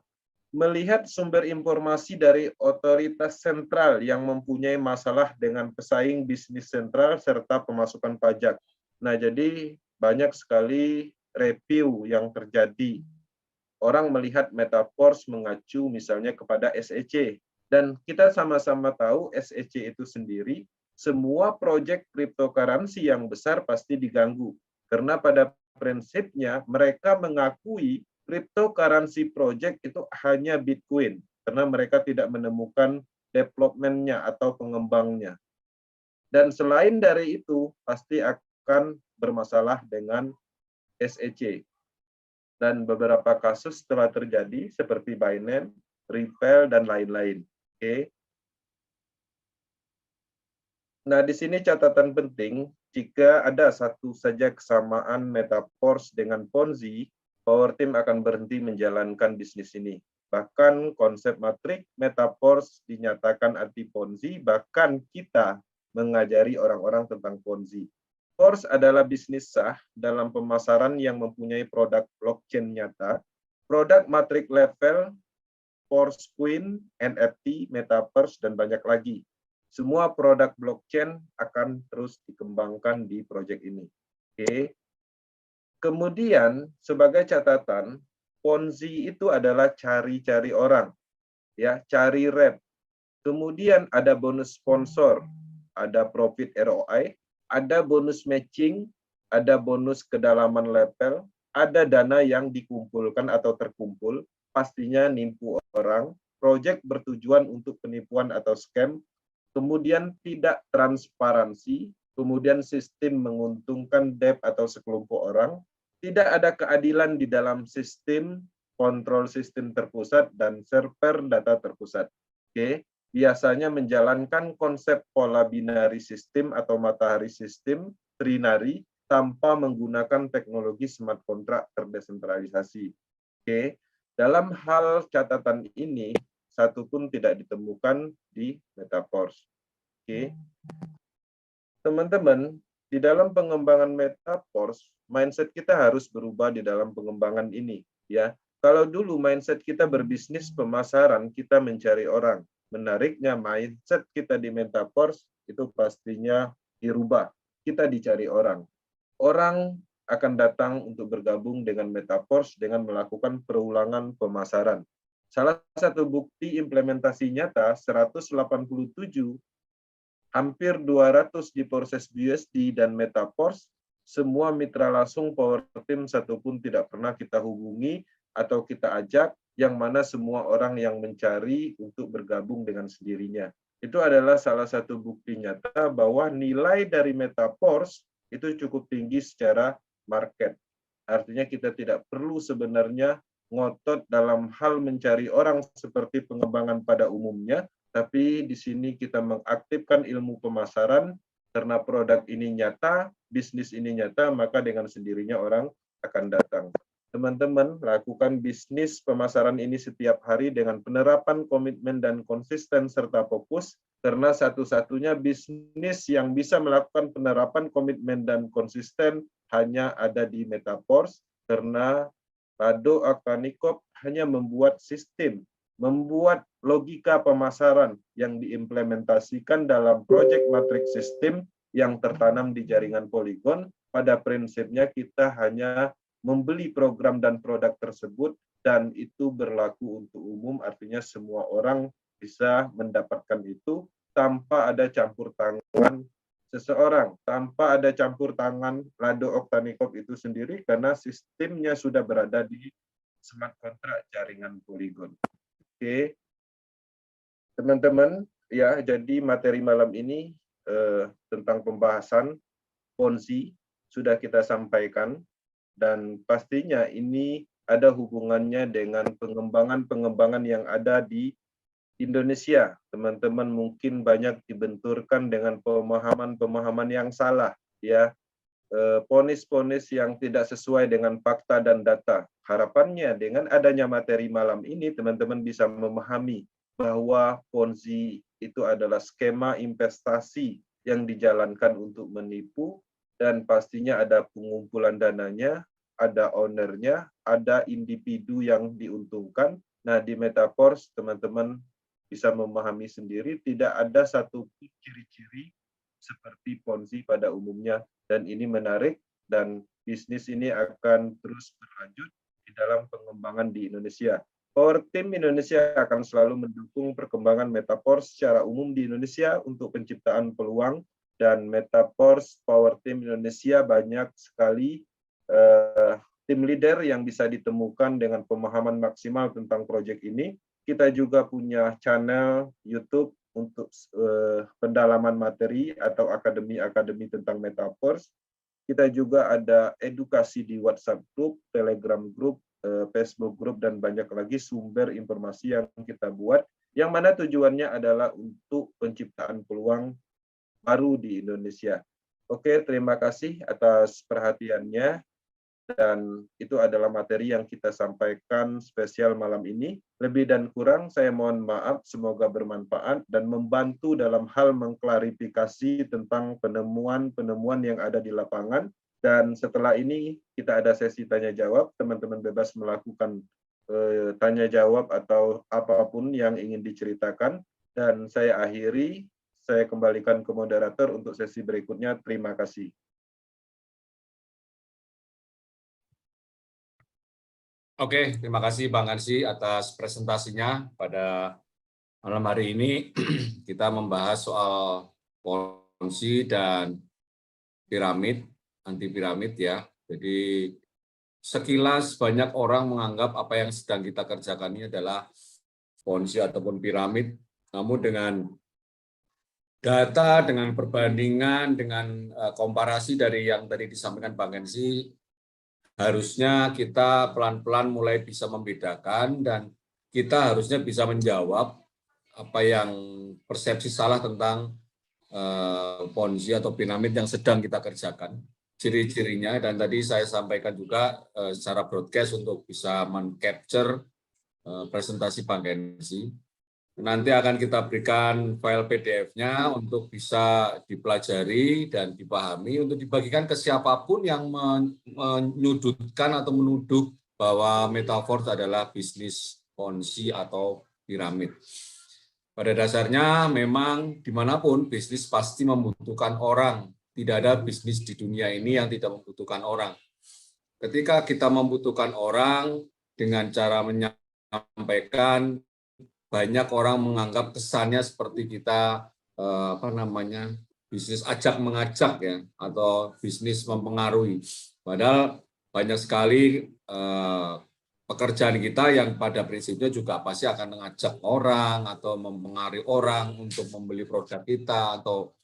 melihat sumber informasi dari otoritas sentral yang mempunyai masalah dengan pesaing bisnis sentral serta pemasukan pajak. Nah, jadi banyak sekali review yang terjadi. Orang melihat Metaverse mengacu misalnya kepada SEC. Dan kita sama-sama tahu SEC itu sendiri, semua proyek cryptocurrency yang besar pasti diganggu. Karena pada prinsipnya mereka mengakui cryptocurrency project itu hanya Bitcoin. Karena mereka tidak menemukan development-nya atau pengembangnya. Dan selain dari itu, pasti akan bermasalah dengan SEC. Dan beberapa kasus telah terjadi seperti Binance, Ripple, dan lain-lain. Oke. Nah, di sini catatan penting, jika ada satu saja kesamaan Metaverse dengan Ponzi, Power Team akan berhenti menjalankan bisnis ini. Bahkan konsep matrik Metaverse dinyatakan anti Ponzi, bahkan kita mengajari orang-orang tentang Ponzi. Force adalah bisnis sah dalam pemasaran yang mempunyai produk blockchain nyata, produk matrik level, Force Coin, NFT, Metaverse, dan banyak lagi. Semua produk blockchain akan terus dikembangkan di proyek ini. Oke. Kemudian sebagai catatan, Ponzi itu adalah cari-cari orang, ya, cari rep. Kemudian ada bonus sponsor, ada profit ROI, ada bonus matching, ada bonus kedalaman level, ada dana yang dikumpulkan atau terkumpul, pastinya nipu orang, proyek bertujuan untuk penipuan atau scam, kemudian tidak transparansi, kemudian sistem menguntungkan debt atau sekelompok orang, tidak ada keadilan di dalam sistem, kontrol sistem terpusat, dan server data terpusat. Oke. Biasanya menjalankan konsep pola binari sistem atau matahari sistem, trinary, tanpa menggunakan teknologi smart contract terdesentralisasi. Oke. Dalam hal catatan ini, satu pun tidak ditemukan di Metaverse. Oke. Teman-teman, di dalam pengembangan Metaverse, mindset kita harus berubah di dalam pengembangan ini. Ya, kalau dulu mindset kita berbisnis pemasaran, kita mencari orang. Menariknya mindset kita di Metaverse itu pastinya dirubah. Kita dicari orang. Orang akan datang untuk bergabung dengan Metaverse dengan melakukan perulangan pemasaran. Salah satu bukti implementasi nyata 187, hampir 200 di proses BUSD dan Metaverse, semua mitra langsung Power Team satupun tidak pernah kita hubungi atau kita ajak, yang mana semua orang yang mencari untuk bergabung dengan sendirinya. Itu adalah salah satu bukti nyata bahwa nilai dari Metaverse itu cukup tinggi secara market. Artinya kita tidak perlu sebenarnya ngotot dalam hal mencari orang seperti pengembangan pada umumnya, tapi di sini kita mengaktifkan ilmu pemasaran karena produk ini nyata, bisnis ini nyata, maka dengan sendirinya orang akan datang. Teman-teman, lakukan bisnis pemasaran ini setiap hari dengan penerapan komitmen dan konsisten serta fokus, karena satu-satunya bisnis yang bisa melakukan penerapan komitmen dan konsisten hanya ada di Metaverse, karena Rado Akanikov hanya membuat sistem, membuat logika pemasaran yang diimplementasikan dalam proyek matrix system yang tertanam di jaringan Polygon. Pada prinsipnya kita hanya membeli program dan produk tersebut, dan itu berlaku untuk umum, artinya semua orang bisa mendapatkan itu tanpa ada campur tangan seseorang, tanpa ada campur tangan Rado Oktanikov itu sendiri, karena sistemnya sudah berada di smart contract jaringan Polygon. Oke, teman-teman, ya, jadi materi malam ini tentang pembahasan Ponzi sudah kita sampaikan, dan pastinya ini ada hubungannya dengan pengembangan-pengembangan yang ada di Indonesia. Teman-teman mungkin banyak dibenturkan dengan pemahaman-pemahaman yang salah, ya, ponis-ponis yang tidak sesuai dengan fakta dan data. Harapannya dengan adanya materi malam ini, teman-teman bisa memahami bahwa Ponzi itu adalah skema investasi yang dijalankan untuk menipu, dan pastinya ada pengumpulan dananya, ada ownernya, ada individu yang diuntungkan. Nah, di Metaverse, teman-teman bisa memahami sendiri, tidak ada satu ciri-ciri seperti Ponzi pada umumnya, dan ini menarik, dan bisnis ini akan terus berlanjut di dalam pengembangan di Indonesia. Power Team Indonesia akan selalu mendukung perkembangan Metaverse secara umum di Indonesia untuk penciptaan peluang, dan Metaverse Power Team Indonesia banyak sekali tim leader yang bisa ditemukan dengan pemahaman maksimal tentang proyek ini. Kita juga punya channel YouTube untuk pendalaman materi atau akademi-akademi tentang Metaverse. Kita juga ada edukasi di WhatsApp group, Telegram group, Facebook group, dan banyak lagi sumber informasi yang kita buat, yang mana tujuannya adalah untuk penciptaan peluang baru di Indonesia. Oke, terima kasih atas perhatiannya. Dan itu adalah materi yang kita sampaikan spesial malam ini. Lebih dan kurang saya mohon maaf, semoga bermanfaat dan membantu dalam hal mengklarifikasi tentang penemuan-penemuan yang ada di lapangan. Dan setelah ini kita ada sesi tanya jawab, teman-teman bebas melakukan tanya jawab atau apapun yang ingin diceritakan. Dan saya akhiri, saya kembalikan ke moderator untuk sesi berikutnya. Terima kasih. Oke, terima kasih Bang Ansy atas presentasinya pada malam hari ini. Kita membahas soal Ponzi dan piramid, anti piramid ya. Jadi sekilas banyak orang menganggap apa yang sedang kita kerjakan ini adalah Ponzi ataupun piramid. Namun dengan data, dengan perbandingan, dengan komparasi dari yang tadi disampaikan Bang Ansy, harusnya kita pelan-pelan mulai bisa membedakan, dan kita harusnya bisa menjawab apa yang persepsi salah tentang Ponzi atau piramid yang sedang kita kerjakan, ciri-cirinya, dan tadi saya sampaikan juga secara broadcast untuk bisa men-capture presentasi Bang Ansy. Nanti akan kita berikan file PDF-nya untuk bisa dipelajari dan dipahami, untuk dibagikan ke siapapun yang menyudutkan atau menuduh bahwa Metaverse adalah bisnis Ponzi atau piramid. Pada dasarnya memang dimanapun bisnis pasti membutuhkan orang. Tidak ada bisnis di dunia ini yang tidak membutuhkan orang. Ketika kita membutuhkan orang dengan cara menyampaikan, banyak orang menganggap kesannya seperti kita bisnis ajak mengajak ya, atau bisnis mempengaruhi. Padahal banyak sekali pekerjaan kita yang pada prinsipnya juga pasti akan mengajak orang atau mempengaruhi orang untuk membeli produk kita, atau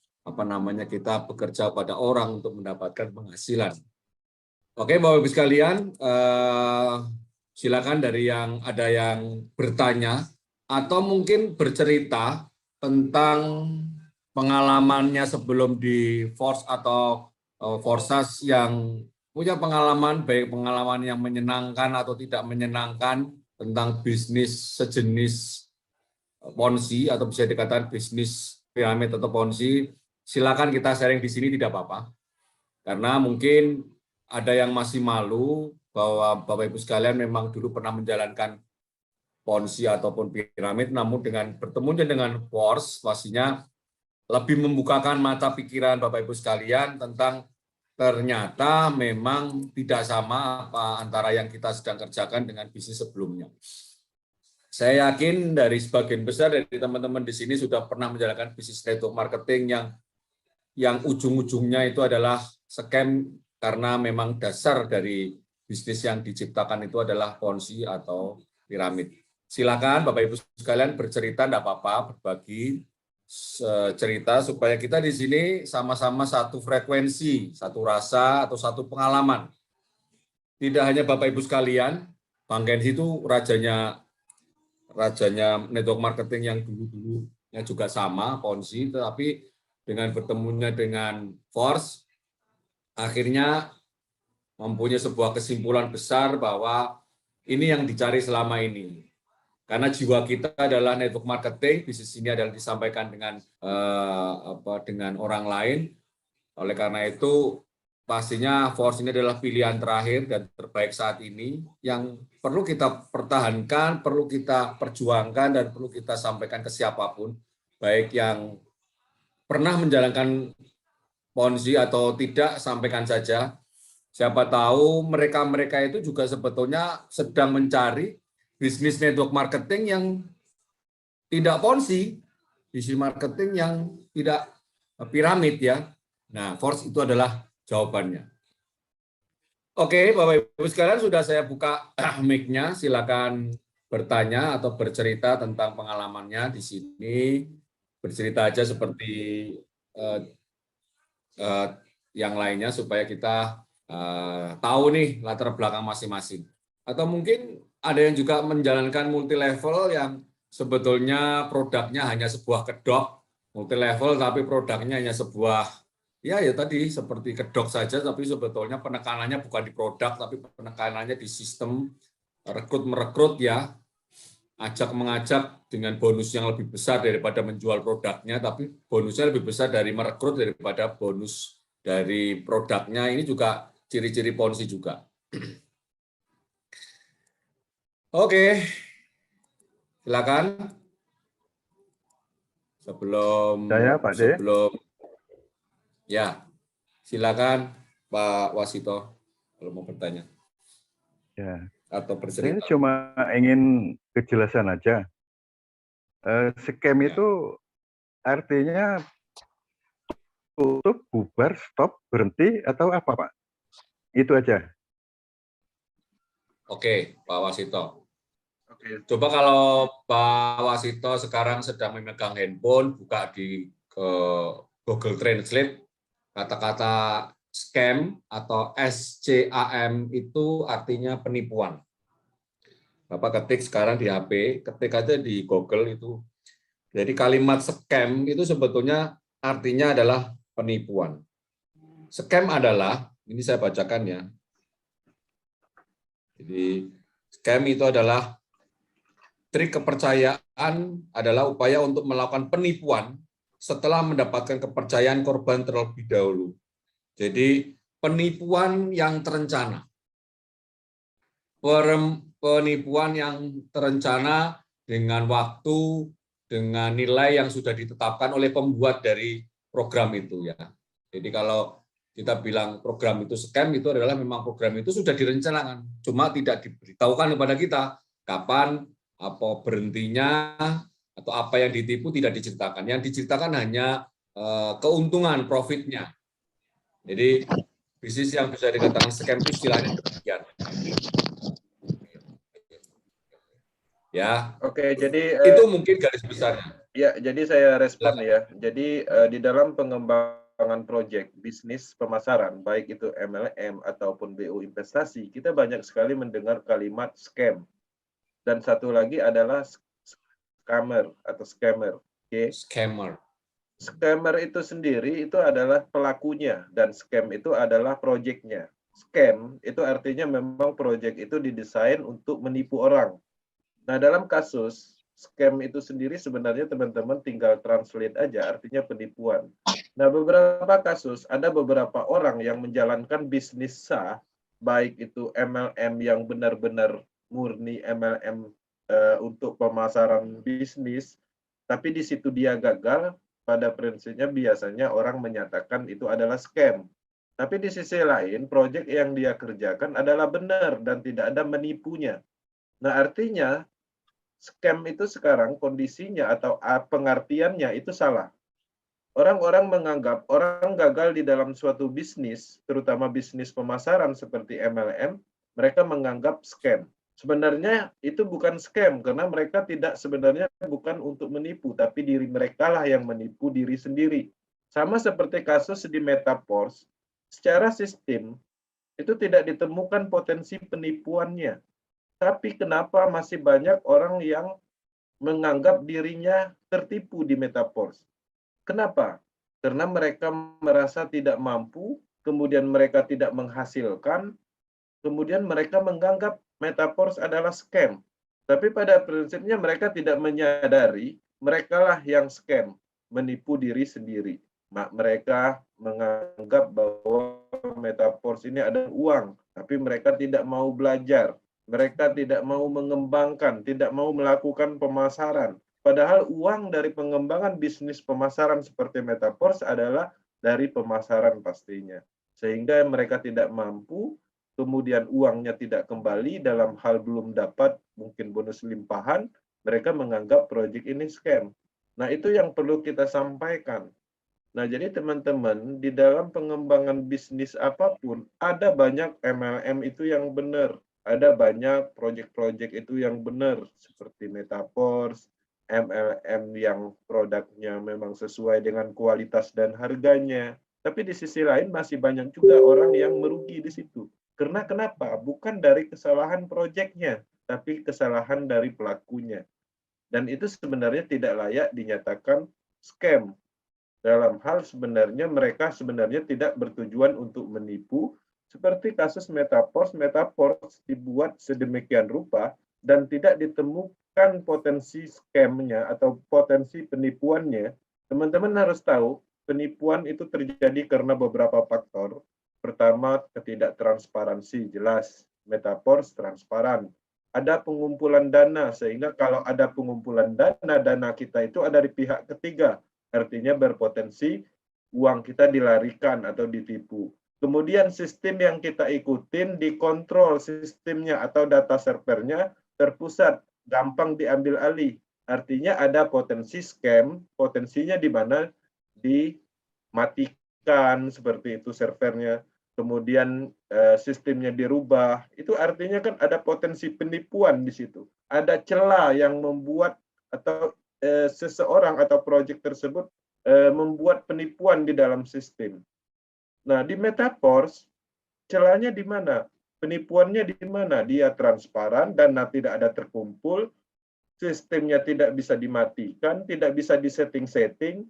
kita bekerja pada orang untuk mendapatkan penghasilan. Oke, Bapak Ibu sekalian, silakan dari yang ada yang bertanya atau mungkin bercerita tentang pengalamannya sebelum di Force atau Forsas, yang punya pengalaman, baik pengalaman yang menyenangkan atau tidak menyenangkan tentang bisnis sejenis Ponzi atau bisa dikatakan bisnis piramid atau Ponzi. Silakan kita sharing di sini, tidak apa-apa. Karena mungkin ada yang masih malu bahwa Bapak Ibu sekalian memang dulu pernah menjalankan Ponzi ataupun piramid, namun dengan bertemunya dengan Force pastinya lebih membukakan mata pikiran Bapak Ibu sekalian tentang ternyata memang tidak sama apa antara yang kita sedang kerjakan dengan bisnis sebelumnya. Saya yakin dari sebagian besar dari teman-teman di sini sudah pernah menjalankan bisnis network marketing yang ujung-ujungnya itu adalah scam, karena memang dasar dari bisnis yang diciptakan itu adalah ponzi atau piramid. Silakan Bapak Ibu sekalian bercerita, enggak apa-apa, berbagi cerita supaya kita di sini sama-sama satu frekuensi, satu rasa atau satu pengalaman. Tidak hanya Bapak Ibu sekalian, Bang Kenzi itu rajanya network marketing yang dulu-dulunya juga sama, ponzi, tetapi dengan bertemunya dengan Force, akhirnya mempunyai sebuah kesimpulan besar bahwa ini yang dicari selama ini. Karena jiwa kita adalah network marketing, bisnis ini adalah disampaikan dengan dengan orang lain. Oleh karena itu, pastinya Force ini adalah pilihan terakhir dan terbaik saat ini yang perlu kita pertahankan, perlu kita perjuangkan, dan perlu kita sampaikan ke siapapun, baik yang pernah menjalankan ponzi atau tidak, sampaikan saja. Siapa tahu mereka-mereka itu juga sebetulnya sedang mencari bisnis network marketing yang tidak ponzi, bisnis marketing yang tidak piramid ya. Nah, Force itu adalah jawabannya. Oke, Bapak Ibu sekalian, sudah saya buka mic-nya, silakan bertanya atau bercerita tentang pengalamannya di sini. Bercerita aja seperti yang lainnya supaya kita tahu nih latar belakang masing-masing. Atau mungkin ada yang juga menjalankan multi level yang sebetulnya produknya hanya sebuah kedok multi level, tapi produknya hanya sebuah ya tadi seperti kedok saja, tapi sebetulnya penekanannya bukan di produk, tapi penekanannya di sistem rekrut-merekrut ya, ajak-mengajak dengan bonus yang lebih besar daripada menjual produknya, tapi bonusnya lebih besar dari merekrut daripada bonus dari produknya. Ini juga ciri-ciri ponzi juga. Oke, silakan. Sebelum ya, silakan Pak Wasito kalau mau bertanya. Ya. Atau bercerita. Saya cuma ingin kejelasan aja. Scam itu artinya tutup, bubar, stop, berhenti, atau apa, Pak? Itu aja. Oke, Pak Wasito. Oke. Coba kalau Pak Wasito sekarang sedang memegang handphone, buka di Google Translate, kata-kata scam atau SCAM itu artinya penipuan. Bapak ketik sekarang di HP, ketik aja di Google itu. Jadi kalimat scam itu sebetulnya artinya adalah penipuan. Scam adalah, ini saya bacakan ya. Jadi scam itu adalah trik kepercayaan, adalah upaya untuk melakukan penipuan setelah mendapatkan kepercayaan korban terlebih dahulu. Jadi penipuan yang terencana. Penipuan yang terencana dengan waktu, dengan nilai yang sudah ditetapkan oleh pembuat dari program itu ya. Jadi kalau kita bilang program itu scam, itu adalah memang program itu sudah direncanakan, cuma tidak diberitahukan kepada kita kapan, apa berhentinya, atau apa yang ditipu tidak diceritakan. Yang diceritakan hanya keuntungan, profitnya. Jadi bisnis yang bisa dikatakan scam itu istilahnya demikian. Ya. Oke, jadi itu mungkin garis besarnya. Ya, jadi saya respon ya. Jadi di dalam pengembangan proyek bisnis pemasaran, baik itu MLM ataupun BU investasi, kita banyak sekali mendengar kalimat scam. Dan satu lagi adalah scammer atau scammer. Oke. Scammer. Scammer itu sendiri itu adalah pelakunya dan scam itu adalah proyeknya. Scam itu artinya memang proyek itu didesain untuk menipu orang. Nah, dalam kasus scam itu sendiri sebenarnya teman-teman tinggal translate aja, artinya penipuan. Nah, beberapa kasus, ada beberapa orang yang menjalankan bisnis sah, baik itu MLM yang benar-benar murni MLM untuk pemasaran bisnis, tapi di situ dia gagal, pada prinsipnya biasanya orang menyatakan itu adalah scam. Tapi di sisi lain, proyek yang dia kerjakan adalah benar dan tidak ada menipunya. Nah, artinya scam itu sekarang kondisinya atau pengertiannya itu salah. Orang-orang menganggap orang gagal di dalam suatu bisnis, terutama bisnis pemasaran seperti MLM, mereka menganggap scam. Sebenarnya itu bukan scam, karena mereka sebenarnya bukan untuk menipu, tapi diri mereka lah yang menipu diri sendiri. Sama seperti kasus di Metaporse, secara sistem itu tidak ditemukan potensi penipuannya. Tapi kenapa masih banyak orang yang menganggap dirinya tertipu di Metaporse? Kenapa? Karena mereka merasa tidak mampu, kemudian mereka tidak menghasilkan, kemudian mereka menganggap Metaporse adalah scam. Tapi pada prinsipnya mereka tidak menyadari merekalah yang scam, menipu diri sendiri. Mereka menganggap bahwa Metaporse ini ada uang, tapi mereka tidak mau belajar. Mereka tidak mau mengembangkan, tidak mau melakukan pemasaran. Padahal uang dari pengembangan bisnis pemasaran seperti Metaporse adalah dari pemasaran pastinya. Sehingga mereka tidak mampu, kemudian uangnya tidak kembali dalam hal belum dapat mungkin bonus limpahan, mereka menganggap proyek ini scam. Nah, itu yang perlu kita sampaikan. Nah, jadi teman-teman, di dalam pengembangan bisnis apapun, ada banyak MLM itu yang benar. Ada banyak proyek-proyek itu yang benar, seperti Metaporse, MLM yang produknya memang sesuai dengan kualitas dan harganya. Tapi di sisi lain masih banyak juga orang yang merugi di situ. Karena kenapa? Bukan dari kesalahan proyeknya, tapi kesalahan dari pelakunya. Dan itu sebenarnya tidak layak dinyatakan scam. Dalam hal sebenarnya mereka sebenarnya tidak bertujuan untuk menipu, seperti kasus Metaporse dibuat sedemikian rupa dan tidak ditemukan potensi scam-nya atau potensi penipuannya. Teman-teman harus tahu, penipuan itu terjadi karena beberapa faktor. Pertama, ketidaktransparansi, jelas. Metaporse transparan. Ada pengumpulan dana, sehingga kalau ada pengumpulan dana kita itu ada di pihak ketiga. Artinya berpotensi uang kita dilarikan atau ditipu. Kemudian sistem yang kita ikutin dikontrol sistemnya atau data servernya terpusat, gampang diambil alih. Artinya ada potensi scam, potensinya di mana dimatikan seperti itu servernya, kemudian sistemnya dirubah. Itu artinya kan ada potensi penipuan di situ. Ada celah yang membuat atau seseorang atau proyek tersebut membuat penipuan di dalam sistem. Nah, di Metaporse, celahnya di mana? Penipuannya di mana? Dia transparan, dana tidak ada terkumpul, sistemnya tidak bisa dimatikan, tidak bisa disetting-setting.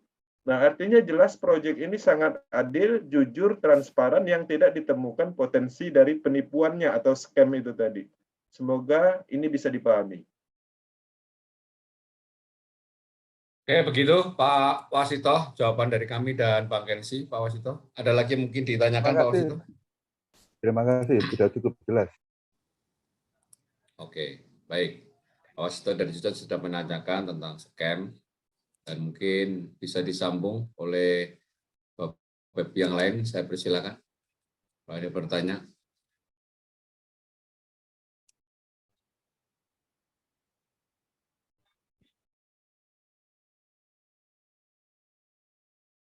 Nah, artinya jelas proyek ini sangat adil, jujur, transparan, yang tidak ditemukan potensi dari penipuannya atau scam itu tadi. Semoga ini bisa dipahami. Oke, begitu Pak Wasito, jawaban dari kami dan Bang Kensi. Pak Wasito, ada lagi mungkin ditanyakan Pak Wasito? Terima kasih, sudah cukup jelas. Oke, baik. Pak Wasito dari sudah menanyakan tentang scam, dan mungkin bisa disambung oleh web yang lain. Saya persilakan kalau ada bertanya.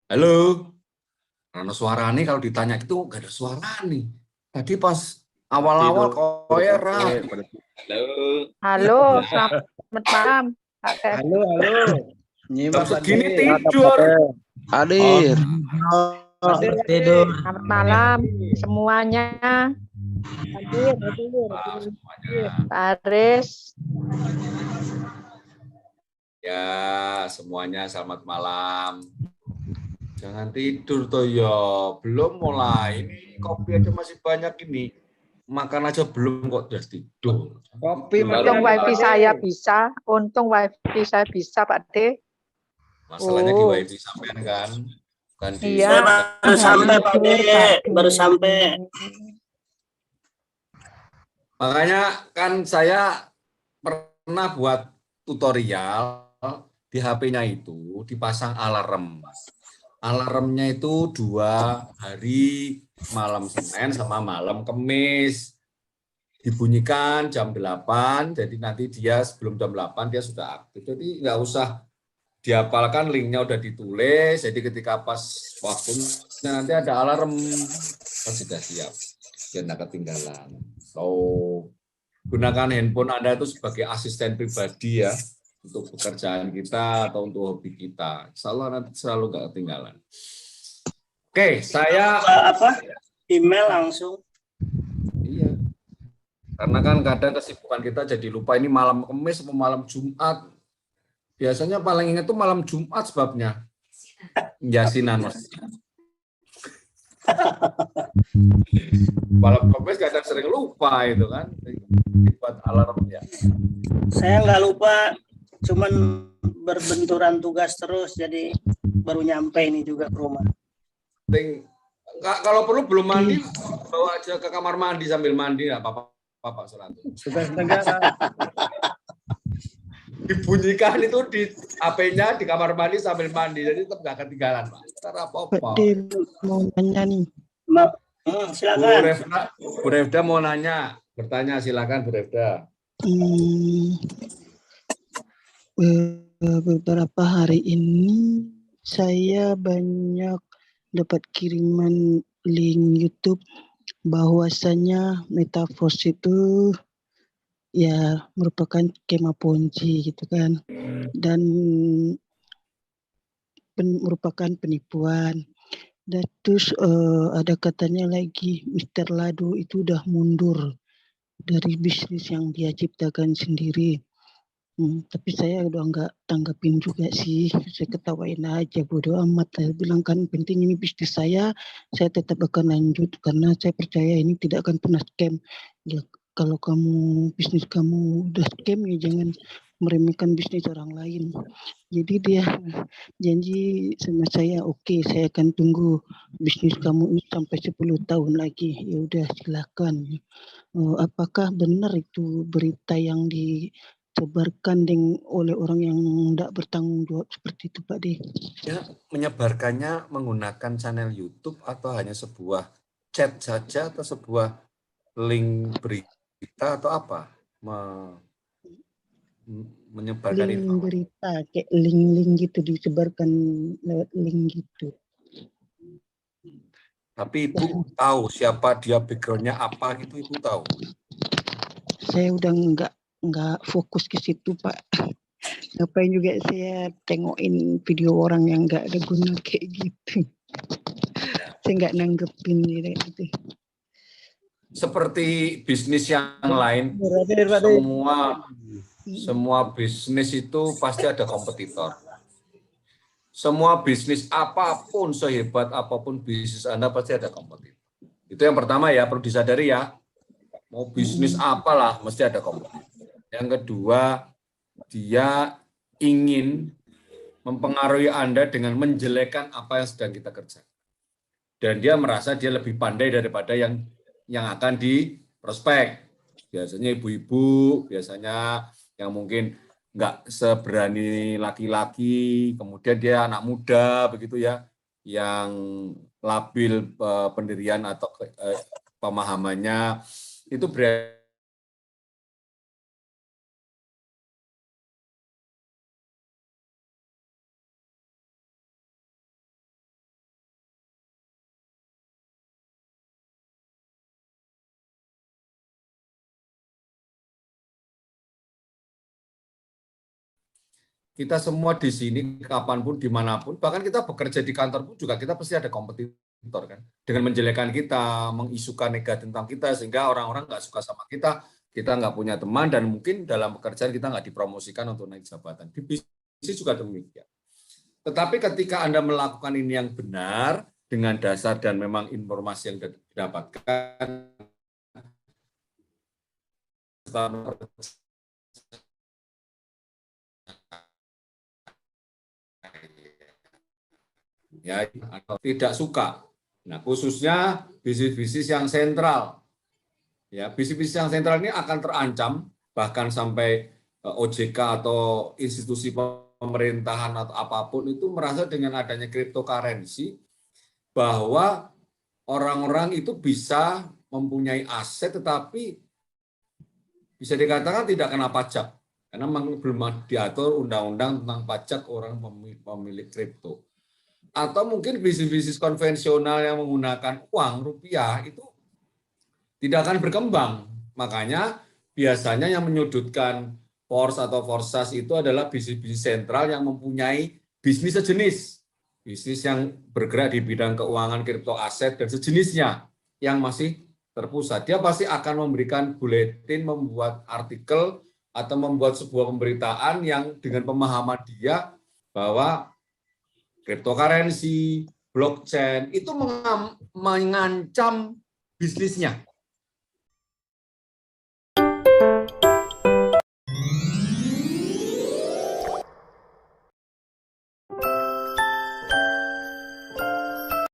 Halo, karena suara nih kalau ditanya itu nggak ada suara nih. Tadi pas awal-awal koyer. Halo, selamat malam. Halo. Jam segini tidur. Hadir. Tidur. Selamat malam semuanya. Hadir. Pak Aris. Ya, semuanya selamat malam. Jangan tidur toh ya, belum mulai. Ini kopi aja masih banyak ini. Makan aja belum kok udah tidur. Kopi Untung wifi saya bisa. Untung wifi saya bisa, Pak D. Masalahnya di wifi sampean kan. Bukan di Iya. Baru sampai Pak D, baru sampai. Makanya kan saya pernah buat tutorial di HP-nya itu dipasang alarm. Alarmnya itu 2 hari, malam Senin sama malam Kamis. Dibunyikan jam 8, jadi nanti dia sebelum jam 8 dia sudah aktif. Jadi nggak usah dihafalkan, linknya udah ditulis, jadi ketika pas waktunya nanti ada alarm, kan sudah siap, biar nggak ketinggalan. atau gunakan handphone Anda itu sebagai asisten pribadi ya, untuk pekerjaan kita atau untuk hobi kita. Insya Allah nanti selalu nggak ketinggalan. Oke, saya Apa? Email langsung. iya. Karena kan kadang kesibukan kita jadi lupa ini malam Kamis atau malam Jumat. Biasanya paling ingat itu malam Jumat sebabnya. Yasinan, Mas. Malam Kamis kadang sering lupa itu kan. Buat alarm ya. Saya nggak lupa, cuman berbenturan tugas terus, jadi baru nyampe ini juga ke rumah. Kalau perlu belum mandi, bawa aja ke kamar mandi sambil mandi, nggak apa-apa Pak Suranto. Tugas negara. Dibunyikan itu di HP-nya di kamar mandi sambil mandi, jadi tetap nggak ketinggalan, Pak. Ntar apa-apa. Mau nanya nih. Bu Silakan. Refda mau nanya, bertanya silakan Bu Refda. Beberapa hari ini saya banyak dapat kiriman link YouTube bahwasanya Metaverse itu ya merupakan skema Ponzi gitu kan, dan merupakan penipuan. Dan terus ada katanya lagi Mr. Lado itu udah mundur dari bisnis yang dia ciptakan sendiri. Tapi saya udah nggak tanggapin juga sih, saya ketawain aja, bodo amat. Saya bilang kan penting ini bisnis saya tetap akan lanjut karena saya percaya ini tidak akan pernah scam. Ya kalau kamu bisnis kamu udah scam ya jangan meremehkan bisnis orang lain. Jadi dia janji sama saya, oke, saya akan tunggu bisnis kamu ini sampai 10 tahun lagi. Ya udah silakan. Apakah benar itu berita yang disebarkan oleh orang yang tidak bertanggung jawab seperti itu, Pak De? Ya, menyebarkannya menggunakan channel YouTube atau hanya sebuah chat saja atau sebuah link berita atau apa? Menyebarkan link informasi. berita, kayak link-link gitu disebarkan lewat link gitu. Tapi Ibu tahu siapa dia, background-nya apa gitu, Ibu tahu? Saya udah nggak fokus ke situ, Pak. Ngapain juga saya tengokin video orang yang nggak ada guna kayak gitu. Saya nggak nanggepin gitu. Seperti bisnis yang lain, semua bisnis itu pasti ada kompetitor. Semua bisnis apapun, sehebat apapun bisnis Anda pasti ada kompetitor. Itu yang pertama ya, perlu disadari ya. Mau bisnis apalah, mesti ada kompetitor. Yang kedua, dia ingin mempengaruhi Anda dengan menjelekkan apa yang sedang kita kerjakan. Dan dia merasa dia lebih pandai daripada yang akan diprospek. Biasanya ibu-ibu, biasanya yang mungkin nggak seberani laki-laki, kemudian dia anak muda begitu ya, yang labil pendirian atau pemahamannya, itu berarti kita semua di sini, kapanpun, dimanapun, bahkan kita bekerja di kantor pun juga kita pasti ada kompetitor kan. Dengan menjelekkan kita, mengisukan negatif tentang kita, sehingga orang-orang nggak suka sama kita nggak punya teman, dan mungkin dalam pekerjaan kita nggak dipromosikan untuk naik jabatan. Di bisnis juga demikian. Tetapi ketika Anda melakukan ini yang benar, dengan dasar dan memang informasi yang didapatkan, ya, atau tidak suka. Nah, khususnya bisnis-bisnis yang sentral. Ya, bisnis-bisnis yang sentral ini akan terancam, bahkan sampai OJK atau institusi pemerintahan atau apapun itu merasa dengan adanya cryptocurrency bahwa orang-orang itu bisa mempunyai aset tetapi bisa dikatakan tidak kena pajak karena memang belum diatur undang-undang tentang pajak orang pemilik kripto. Atau mungkin bisnis-bisnis konvensional yang menggunakan uang rupiah itu tidak akan berkembang. Makanya biasanya yang menyudutkan Pors atau Forsas itu adalah bisnis-bisnis sentral yang mempunyai bisnis sejenis. Bisnis yang bergerak di bidang keuangan, kripto aset, dan sejenisnya yang masih terpusat. Dia pasti akan memberikan buletin, membuat artikel, atau membuat sebuah pemberitaan yang dengan pemahaman dia bahwa cryptocurrency, blockchain itu mengancam bisnisnya.